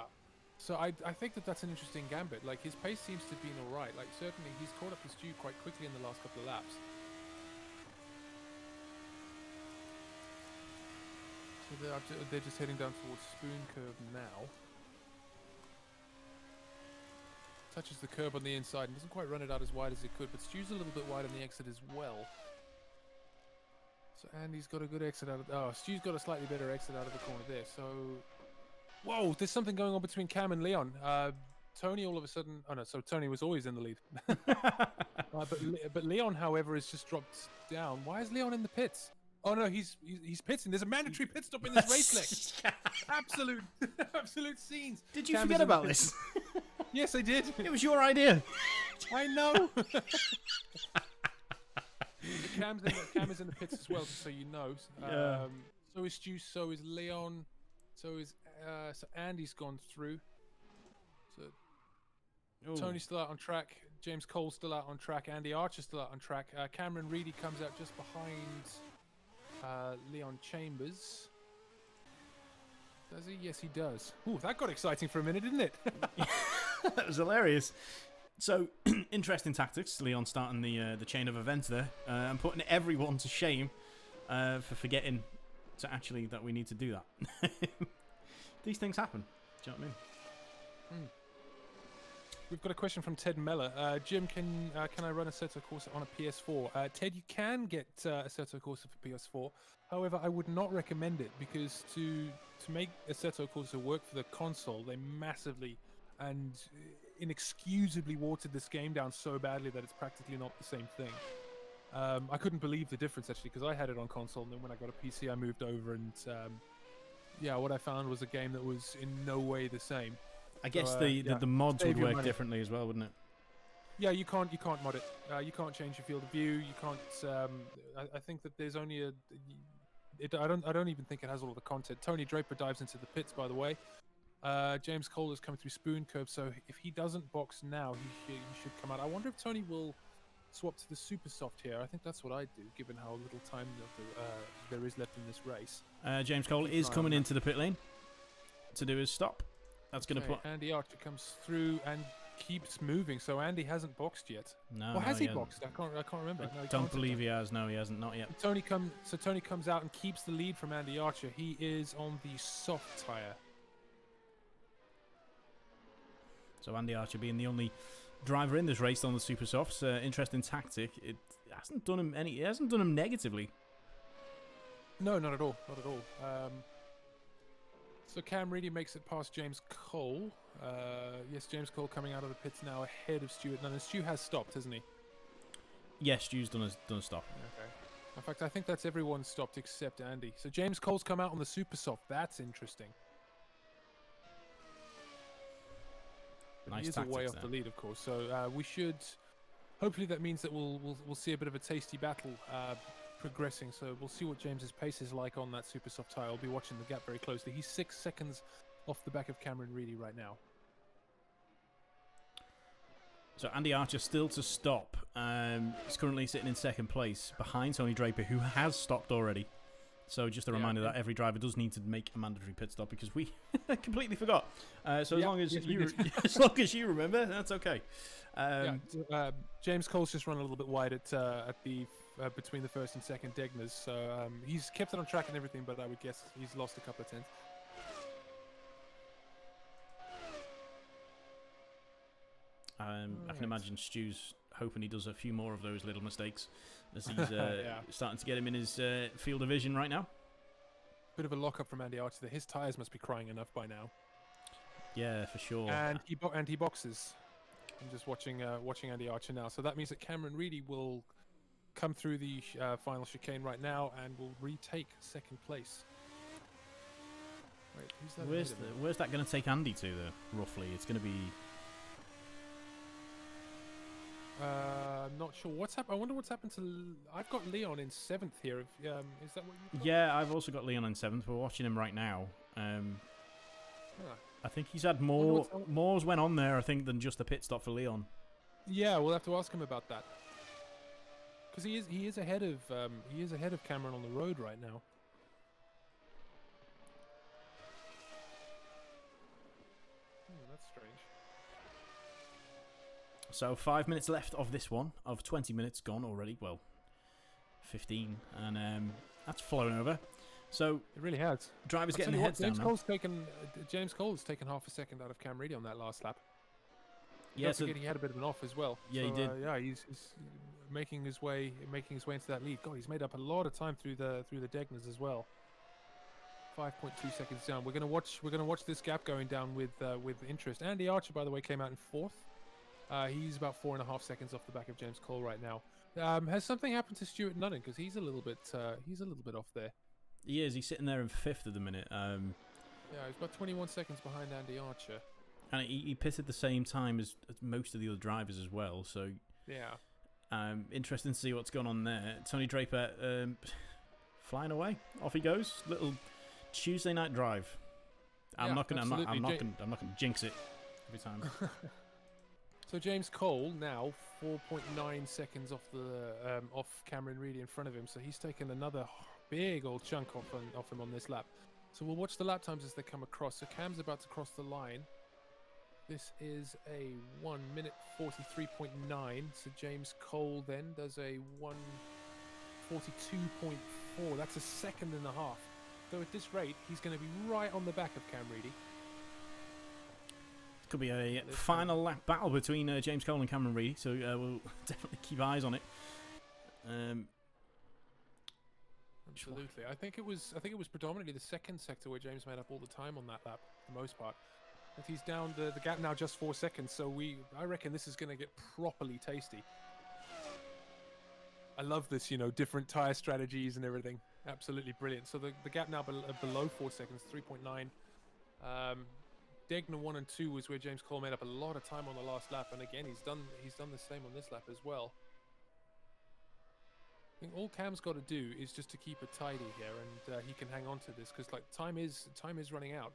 So I think that's an interesting gambit. Like, his pace seems to have been all right. Like, certainly he's caught up to Stu quite quickly in the last couple of laps. So they're just heading down towards Spoon Curve now. Touches the curb on the inside and doesn't quite run it out as wide as it could, but Stu's a little bit wide on the exit as well. So Andy's got a good exit out of... Oh, Stu's got a slightly better exit out of the corner there, so... Whoa, there's something going on between Cam and Leon. Tony all of a sudden... Oh no, so Tony was always in the lead. But Leon, however, has just dropped down. Why is Leon in the pits? Oh no, he's pitting. There's a mandatory pit stop in this race, Lex. Absolute scenes. Did you forget about this? Yes, I did. It was your idea. I know. Cam is in the pits as well, just so you know. So is Stu, so is Leon, so Andy's gone through. So Tony's still out on track. James Cole's still out on track. Andy Archer's still out on track. Cameron Reedy comes out just behind Leon Chambers. Does he? Yes, he does. Ooh, that got exciting for a minute, didn't it? That was hilarious. So, interesting tactics. Leon starting the chain of events there and putting everyone to shame for forgetting that we need to do that. These things happen. Do you know what I mean? We've got a question from Ted Meller. Jim, can I run Assetto Corsa on a PS4? Ted, you can get Assetto Corsa for PS4. However, I would not recommend it because to make Assetto Corsa work for the console, they massively and inexcusably watered this game down so badly that it's practically not the same thing. I couldn't believe the difference actually, because I had it on console, and then when I got a PC, I moved over, and yeah, what I found was a game that was in no way the same. I guess So, the mods would save your work money. differently as well, wouldn't it? Yeah, you can't mod it. You can't change your field of view. You can't. I think that there's only a. I don't even think it has all of the content. Tony Draper dives into the pits, by the way. James Cole has come through Spoon Curve, so if he doesn't box now, he should come out. I wonder if Tony will swap to the Super Soft here. I think that's what I'd do, given how little time there is left in this race. James Cole is coming into the pit lane to do his stop. That's going to put. Andy Archer comes through and keeps moving, so Andy hasn't boxed yet. No, or has he hasn't. boxed? I can't remember. No, I he don't can't. believe he has. No, he hasn't. Not yet. Tony comes out and keeps the lead from Andy Archer. He is on the soft tyre. So Andy Archer being the only driver in this race on the Super Softs. Interesting tactic. It hasn't done him any. It hasn't done him negatively. No, not at all. Not at all. So Cam Reedy makes it past James Cole. Yes, James Cole coming out of the pits now ahead of Stuart Nunn. And Stu has stopped, hasn't he? Yes, Stu's done a stop. Okay. In fact, I think that's everyone stopped except Andy. So James Cole's come out on the Super Soft. That's interesting. But Nice he is a way tactics off there. the lead, of course. So we should. Hopefully, that means that we'll see a bit of a tasty battle progressing. So we'll see what James's pace is like on that Super Soft tire. I'll be watching the gap very closely. He's 6 seconds off the back of Cameron Reedy right now. So Andy Archer still to stop. He's currently sitting in second place behind Tony Draper, who has stopped already. So just a reminder that every driver does need to make a mandatory pit stop, because we completely forgot. So as long as as long as you remember, that's okay. James Cole's just run a little bit wide at the between the first and second Degnas. So he's kept it on track and everything, but I would guess he's lost a couple of tenths. I can imagine Stu's hoping he does a few more of those little mistakes, as he's starting to get him in his field of vision right now. Bit of a lock-up from Andy Archer there. His tyres must be crying enough by now. Yeah, for sure. And he boxes. I'm just watching Andy Archer now. So that means that Cameron Reedy will come through the final chicane right now and will retake second place. Wait, who's that? Where's that going to take Andy to, though, roughly? It's going to be... I'm not sure what's happened. I wonder what's happened to. I've got Leon in 7th here. Is that what you've got? Yeah, I've also got Leon in 7th. We're watching him right now. I think he's had more's went on there, I think, than just a pit stop for Leon. Yeah, we'll have to ask him about that. Because he is ahead of Cameron on the road right now. That's strange. So 5 minutes left of this one, of 20 minutes gone already. Well, 15, and that's flown over. So it really has. Drivers getting their heads down. James Cole has taken half a second out of Cam Reedy on that last lap. Yeah, Don't forget he had a bit of an off as well. Yeah, so, he did. Yeah, he's making his way into that lead. God, he's made up a lot of time through the Degnas as well. 5.2 seconds down. We're gonna watch this gap going down with interest. Andy Archer, by the way, came out in 4th. He's about 4.5 seconds off the back of James Cole right now. Has something happened to Stuart Nunnan? Because he's a little bit off there. He is. He's sitting there in 5th at the minute. Yeah, he's about 21 seconds behind Andy Archer. And he pitted the same time as most of the other drivers as well. So yeah, interesting to see what's going on there. Tony Draper flying away. Off he goes. Little Tuesday night drive. I'm not gonna jinx it every time. So James Cole now 4.9 seconds off the off Cameron Reedy in front of him. So he's taken another big old chunk off him on this lap. So we'll watch the lap times as they come across. So Cam's about to cross the line. This is a 1 minute 43.9. So James Cole then does a 1:42.4. That's a second and a half. So at this rate, he's going to be right on the back of Cam Reedy. Could be a final lap battle between James Cole and Cameron Reedy, so we'll definitely keep eyes on it. Absolutely, I think it was predominantly the second sector where James made up all the time on that lap, for the most part. But he's down the gap now just 4 seconds, so I reckon this is going to get properly tasty. I love this, different tyre strategies and everything. Absolutely brilliant. So the gap now below 4 seconds, 3.9. Degner 1 and 2 was where James Cole made up a lot of time on the last lap, and again he's done the same on this lap as well. I think all Cam's got to do is just to keep it tidy here, and he can hang on to this because time is running out.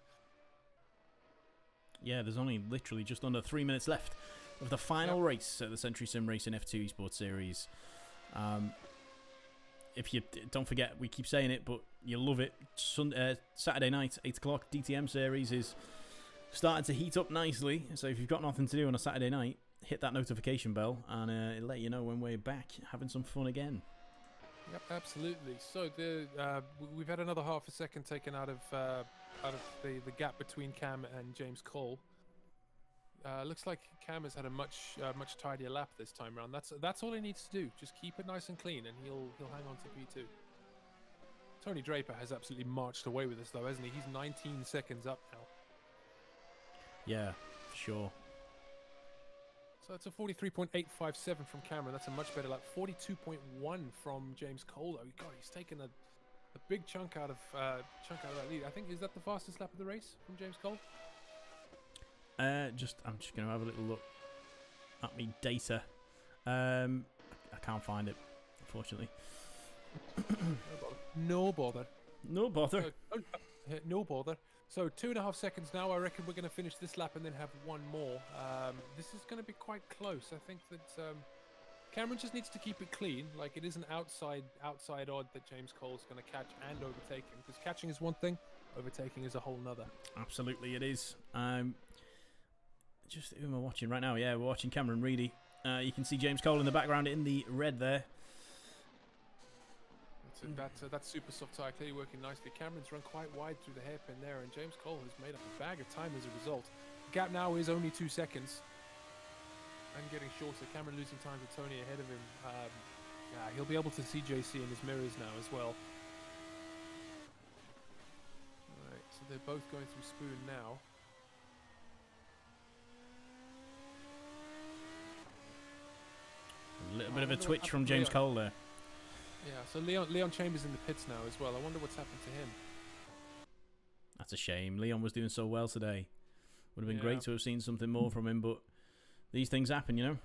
Yeah, there's only literally just under 3 minutes left of the final race at the Century Sim Racing F2 Esports Series. If you don't forget, we keep saying it, but you love it. Saturday night, 8 o'clock, DTM series is starting to heat up nicely. So if you've got nothing to do on a Saturday night, hit that notification bell and it'll let you know when we're back having some fun again. Yep, absolutely. So we've had another half a second taken out of the gap between Cam and James Cole. Looks like Cam has had a much tidier lap this time around. That's all he needs to do. Just keep it nice and clean, and he'll hang on to P2. Tony Draper has absolutely marched away with this, though, hasn't he? He's 19 seconds up now. Yeah, for sure. So that's a 43.857 from Cameron. That's a much better lap. 42.1 from James Cole, though. God, he's taken a big chunk out of that lead. I think, is that the fastest lap of the race from James Cole? I'm just going to have a little look at me data. I can't find it, unfortunately. No bother. No bother. No bother. So 2.5 seconds now. I reckon we're going to finish this lap and then have one more. This is going to be quite close. I think that Cameron just needs to keep it clean. Like, it is an outside odd that James Cole's going to catch and overtake him. Because catching is one thing, overtaking is a whole nother. Absolutely, it is. Just who am I watching right now? Yeah, we're watching Cameron Reedy. You can see James Cole in the background in the red there. That super soft tyre clearly working nicely. Cameron's run quite wide through the hairpin there, and James Cole has made up a bag of time as a result. The gap now is only 2 seconds and getting shorter. Cameron losing time to Tony ahead of him. Yeah, he'll be able to see JC in his mirrors now as well. Alright, so they're both going through Spoon now. A little bit of a twitch from James Cole there. Yeah, so Leon Chambers in the pits now as well. I wonder what's happened to him. That's a shame. Leon was doing so well today. Would have been great to have seen something more from him, but these things happen, you know.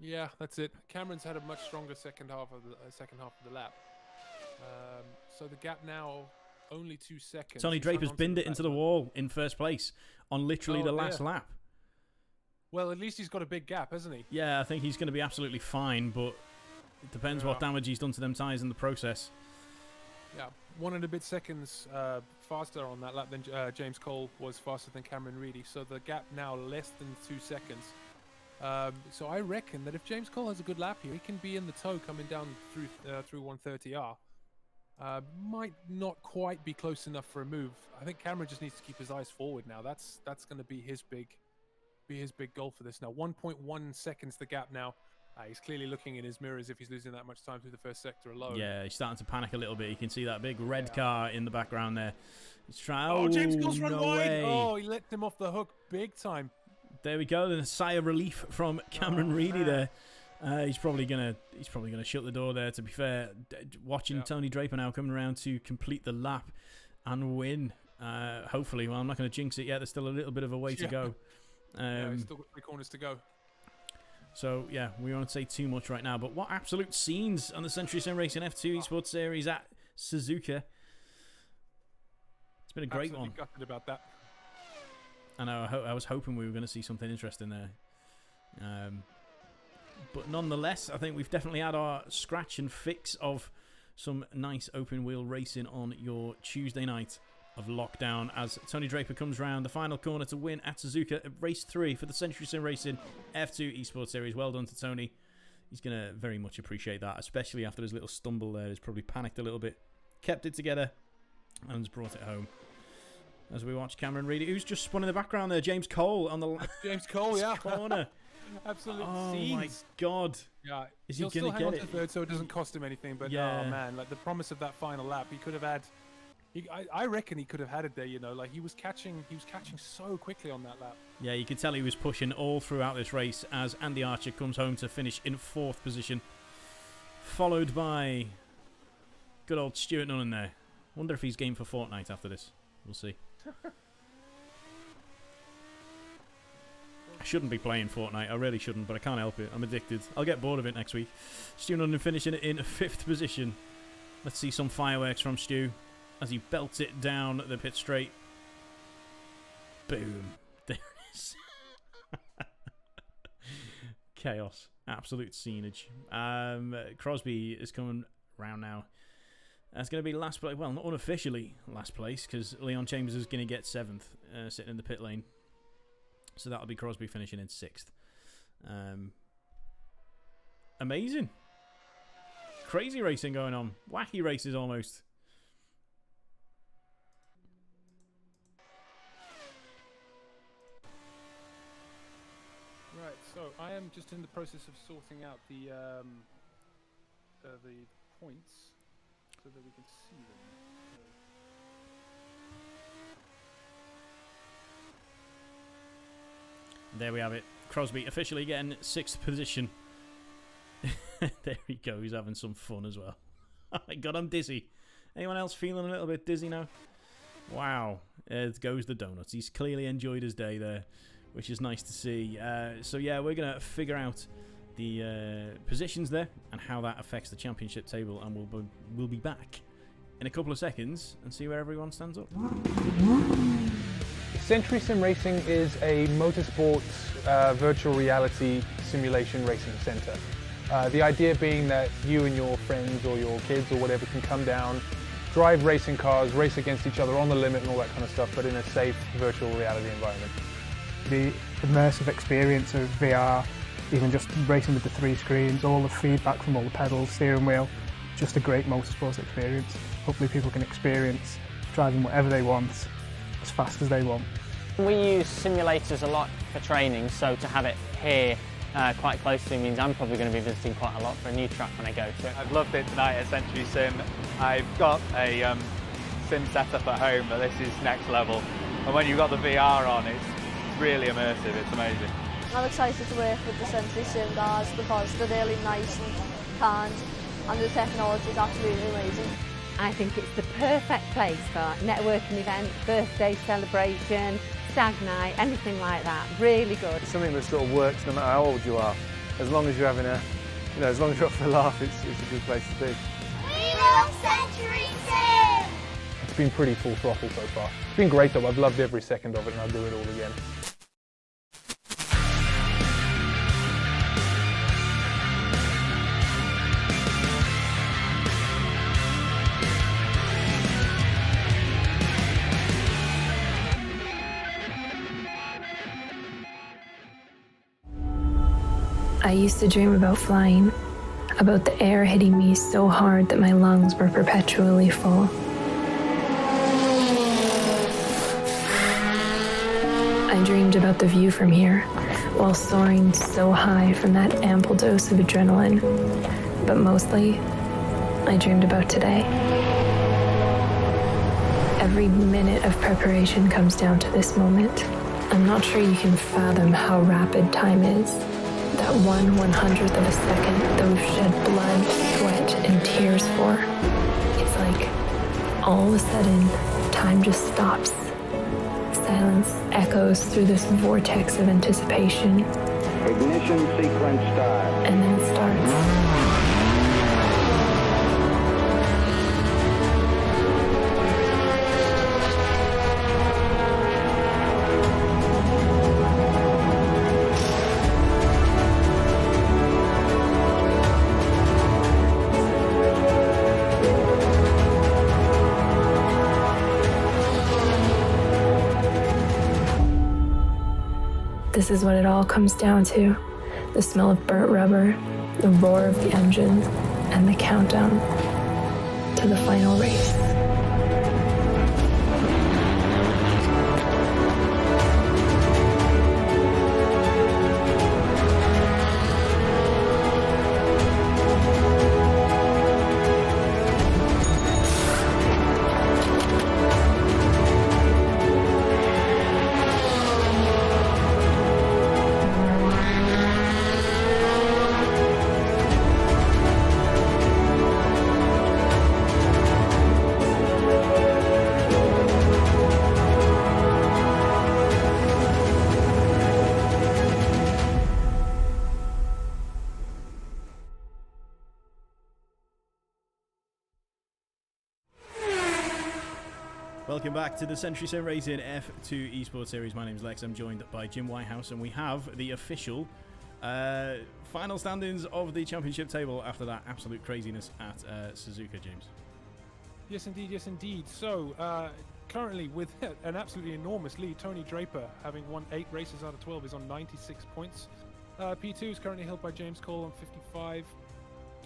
Yeah, that's it. Cameron's had a much stronger second half of the lap. So the gap now only 2 seconds. Tony Draper's binned it into the wall in first place on literally the last lap. Well, at least he's got a big gap, hasn't he? Yeah, I think he's going to be absolutely fine, but it depends what damage he's done to them tyres in the process. Yeah, 1 and a bit seconds faster on that lap than James Cole was faster than Cameron Reedy. So the gap now less than 2 seconds. So I reckon that if James Cole has a good lap here, he can be in the tow coming down through 130R. Might not quite be close enough for a move. I think Cameron just needs to keep his eyes forward now. That's going to be his big goal for this now. 1.1 seconds the gap now. He's clearly looking in his mirrors if he's losing that much time through the first sector alone. Yeah, he's starting to panic a little bit. You can see that big red car in the background there. He's trying. Oh, James Cole's run wide. Way. Oh, he let him off the hook big time. There we go. Then a sigh of relief from Cameron Reedy there. He's probably gonna shut the door there. To be fair, watching Tony Draper now coming around to complete the lap and win. Hopefully, well, I'm not going to jinx it yet. There's still a little bit of a way to go. He's still got 3 corners to go. So, yeah, we won't say too much right now, but what absolute scenes on the Century Sim Racing F2 Esports Series at Suzuka. It's been a great one. Gutted about that. I know, I was hoping we were going to see something interesting there. But nonetheless, I think we've definitely had our scratch and fix of some nice open wheel racing on your Tuesday night of lockdown as Tony Draper comes round the final corner to win at Suzuka at race 3 for the Century Sim Racing F2 Esports Series. Well done to Tony. He's going to very much appreciate that, especially after his little stumble there. He's probably panicked a little bit, kept it together, and has brought it home. As we watch Cameron Reedy, who's just spun in the background there, James Cole on the James Cole, corner. Absolute oh scenes. My God. Yeah, is he going to get it? Third, so it doesn't cost him anything. But oh man, like the promise of that final lap, he could have had. I reckon he could have had it there. You know, like he was catching so quickly on that lap. Yeah, you could tell he was pushing all throughout this race as Andy Archer comes home to finish in 4th position. followed by good old Stuart Nunn in there. Wonder if he's game for Fortnite after this. We'll see. I shouldn't be playing Fortnite. I really shouldn't, but I can't help it. I'm addicted. I'll get bored of it next week. Stu Nunn finishing it in 5th position. Let's see some fireworks from Stu as he belts it down the pit straight. Boom. There it is. Chaos. Absolute scenage. Crosby is coming round now. That's going to be last place. Well, not unofficially last place, because Leon Chambers is going to get 7th, sitting in the pit lane. So that'll be Crosby finishing in 6th. Amazing. Crazy racing going on. Wacky races almost. Right, so I am just in the process of sorting out the points so that we can see them. There we have it. Crosby officially getting 6th position. There he goes, he's having some fun as well. Oh my god, I'm dizzy. Anyone else feeling a little bit dizzy now? Wow, there goes the donuts. He's clearly enjoyed his day there, which is nice to see. So yeah, we're going to figure out the positions there and how that affects the championship table, and we'll be back in a couple of seconds and see where everyone stands up. Century Sim Racing is a motorsports virtual reality simulation racing centre. The idea being that you and your friends or your kids or whatever can come down, drive racing cars, race against each other on the limit and all that kind of stuff, but in a safe virtual reality environment. The immersive experience of VR, even just racing with the 3 screens, all the feedback from all the pedals, steering wheel, just a great motorsports experience. Hopefully people can experience driving whatever they want, as fast as they want. We use simulators a lot for training, so to have it here quite close to me means I'm probably going to be visiting quite a lot for a new track when I go to it. I've loved it tonight at Century Sim. I've got a sim setup at home, but this is next level. And when you've got the VR on, it's really immersive, it's amazing. I'm excited to work with the Century Sim guys because they're really nice and kind, and the technology is absolutely amazing. I think it's the perfect place for networking event, birthday celebration, stag night, anything like that. Really good. It's something that sort of works no matter how old you are. As long as you're having a, as long as you're up for a laugh, it's a good place to be. We love Century Sim! It's been pretty full throttle so far. It's been great though, I've loved every second of it and I'll do it all again. I used to dream about flying, about the air hitting me so hard that my lungs were perpetually full. I dreamed about the view from here, while soaring so high from that ample dose of adrenaline. But mostly, I dreamed about today. Every minute of preparation comes down to this moment. I'm not sure you can fathom how rapid time is. That 1/100th of a second that we've shed blood, sweat, and tears for. It's like, all of a sudden, time just stops. Silence echoes through this vortex of anticipation. Ignition sequence start. And then it starts. This is what it all comes down to. The smell of burnt rubber, the roar of the engine, and the countdown to the final race. Welcome back to the Century Sim Racing F2 Esports Series. My name is Lex. I'm joined by Jim Whitehouse, and we have the official final standings of the championship table after that absolute craziness at Suzuka, James. Yes, indeed. Yes, indeed. So, currently with an absolutely enormous lead, Tony Draper, having won 8 races out of 12, is on 96 points. P2 is currently held by James Cole on 55.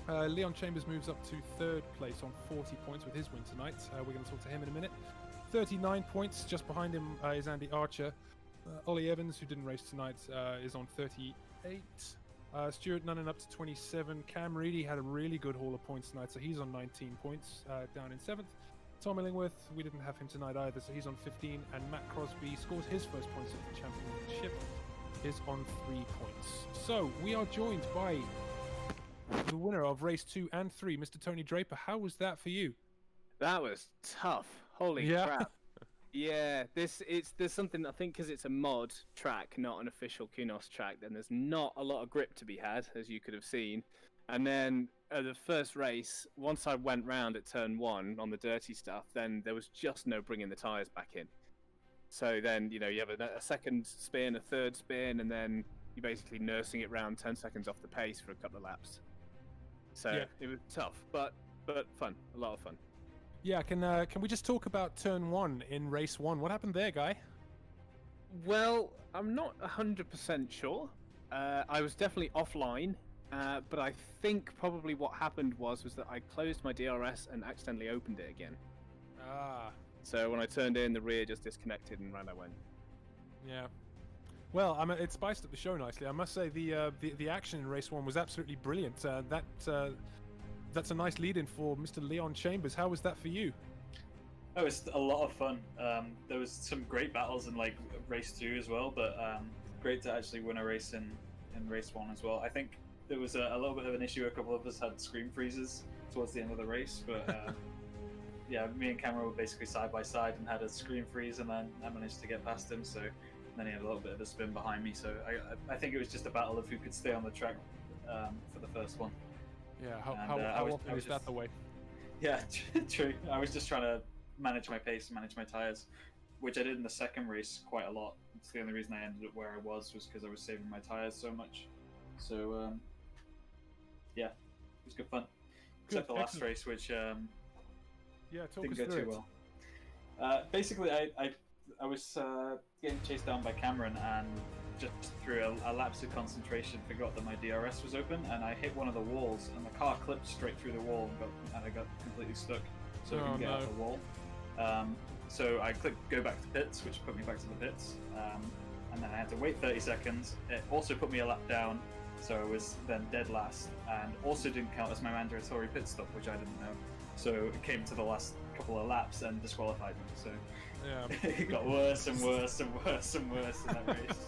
Leon Chambers moves up to 3rd place on 40 points with his win tonight. We're going to talk to him in a minute. 39 points. Just behind him is Andy Archer. Ollie Evans, who didn't race tonight, is on 38. Stuart Nunnan up to 27. Cam Reedy had a really good haul of points tonight, so he's on 19 points, down in 7th. Tom Illingworth, we didn't have him tonight either, so he's on 15. And Matt Crosby scores his first points of the championship, is on 3 points. So we are joined by the winner of race 2 and 3, Mr. Tony Draper. How was that for you? That was tough. Holy crap. Yeah, there's something, I think, because it's a mod track, not an official Kunos track, then there's not a lot of grip to be had, as you could have seen. And then the first race, once I went round at turn 1 on the dirty stuff, then there was just no bringing the tyres back in. So then, you have a second spin, a third spin, and then you're basically nursing it round 10 seconds off the pace for a couple of laps. So It was tough, but fun, a lot of fun. Yeah, can we just talk about turn 1 in race 1? What happened there, Guy? Well, I'm not 100% sure. I was definitely offline, but I think probably what happened was that I closed my DRS and accidentally opened it again. Ah. So when I turned in, the rear just disconnected and round I went. Yeah. Well, it spiced up the show nicely. I must say the action in race 1 was absolutely brilliant. That's a nice lead-in for Mr. Leon Chambers. How was that for you? It was a lot of fun. There was some great battles in race 2 as well, but great to actually win a race in race 1 as well. I think there was a little bit of an issue. A couple of us had screen freezes towards the end of the race, but yeah, me and Cameron were basically side by side and had a screen freeze, and then I managed to get past him. So then he had a little bit of a spin behind me. So I think it was just a battle of who could stay on the track for the first one. Yeah, how often is that the way? Yeah, true. I was just trying to manage my pace, manage my tyres, which I did in the second race quite a lot. It's the only reason I ended up where I was because I was saving my tyres so much. So, yeah, it was good fun. Except the last race, which didn't go too well. Basically, I was getting chased down by Cameron and just through a lapse of concentration forgot that my DRS was open, and I hit one of the walls and the car clipped straight through the wall and I got completely stuck, so I couldn't get out of the wall. So I clicked go back to pits, which put me back to the pits, and then I had to wait 30 seconds. It also put me a lap down, so I was then dead last, and also didn't count as my mandatory pit stop, which I didn't know. So it came to the last couple of laps and disqualified me. So yeah. It got worse and worse and worse and worse in that race.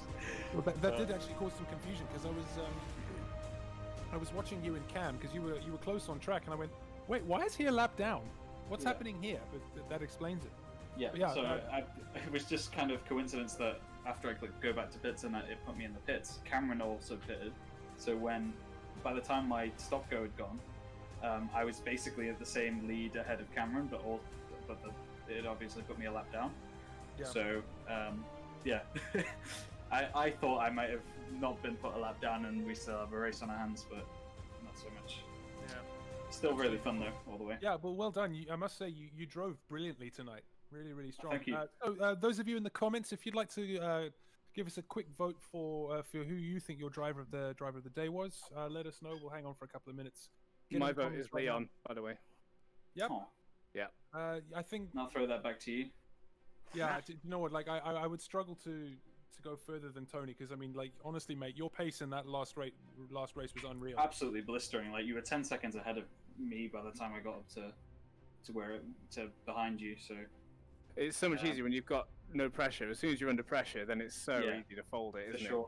Well, that did actually cause some confusion, because I was watching you and Cam, because you were close on track, and I went, wait, why is he a lap down? What's happening here? But that explains it. Yeah. So it was just kind of coincidence that after I clicked go back to pits and that it put me in the pits, Cameron also pitted. So by the time my stop go had gone, I was basically at the same lead ahead of Cameron, but it obviously put me a lap down. Yeah. So yeah, I thought I might have not been put a lap down and we still have a race on our hands, but not so much. Yeah. Still really fun though, all the way. Yeah, well done. I must say you drove brilliantly tonight. Really, really strong. Thank you. So those of you in the comments, if you'd like to give us a quick vote for who you think your driver of the day was, let us know. We'll hang on for a couple of minutes. My vote is Leon, by the way. Yep. Oh. Yeah. I think. I'll throw that back to you. Yeah. You know what? Like I would struggle to go further than Tony, because I mean, like, honestly, mate, your pace in that last race was unreal. Absolutely blistering. Like, you were 10 seconds ahead of me by the time I got up to behind you. So it's so much easier when you've got no pressure. As soon as you're under pressure, then it's so easy to fold it, isn't it?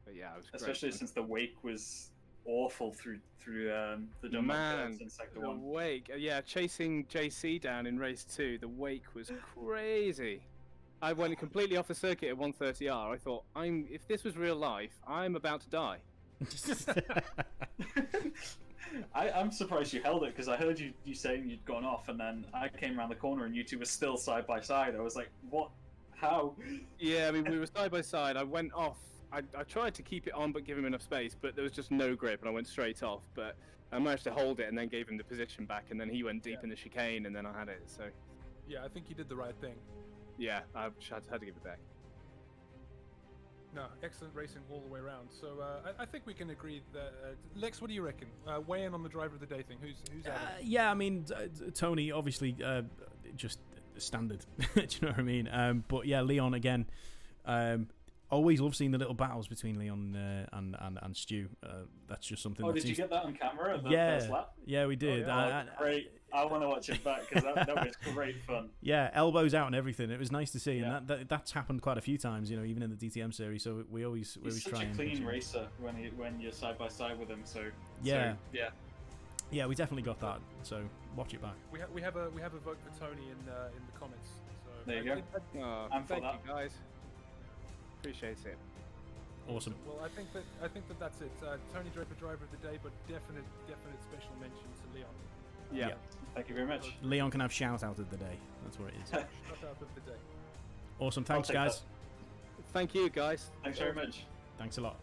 But yeah, it was especially great. Since the wake was awful through the Man, in sector the 1. wake. Yeah, chasing JC down in race 2, the wake was crazy. I went completely off the circuit at 130R. I thought, if this was real life, I'm about to die. I'm surprised you held it because I heard you saying you'd gone off, and then I came around the corner and you two were still side by side. I was like, what? How? Yeah, I mean, we were side by side. I went off. I tried to keep it on but give him enough space, but there was just no grip, and I went straight off. But I managed to hold it and then gave him the position back, and then he went deep in the chicane, and then I had it. So Yeah, I think you did the right thing. yeah, I just had to give it back. No, excellent racing all the way around. So I think we can agree that Lex, what do you reckon? Weigh in on the driver of the day thing. Who's out? Yeah, I mean, Tony, obviously, just standard. Do you know what I mean? But yeah, Leon again. Always love seeing the little battles between Leon and Stu. That's just something. Oh, did you get that on camera? The Yeah, first lap? yeah, we did. Great! I want to watch it back because that was great fun. Yeah, elbows out and everything. It was nice to see, and that's happened quite a few times. You know, even in the DTM series. So we always He's such try a and clean racer when you're side by side with him. So yeah, yeah, we definitely got that. So watch it back. We have a vote for Tony in the comments. So there you go. Thank you guys. Appreciate it. Awesome. Well, I think that's it. Tony Draper, driver of the day, but definite special mention to Leon. Yeah. Thank you very much. Leon can have shout out of the day. That's what it is. Shout out of the day. Awesome. Thanks, guys. Thank you, guys. Thanks very much. Thanks a lot.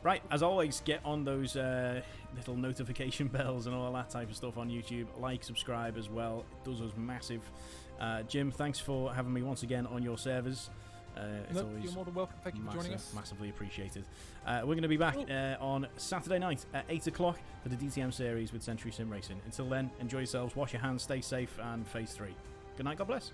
Right, as always, get on those little notification bells and all that type of stuff on YouTube. Like, subscribe as well. It does us massive. Jim, thanks for having me once again on your servers. It's always you're more than welcome. Thank you for joining us. Massively appreciated. We're going to be back on Saturday night at 8 o'clock for the DTM series with Century Sim Racing. Until then, enjoy yourselves, wash your hands, stay safe, and phase 3. Good night, God bless.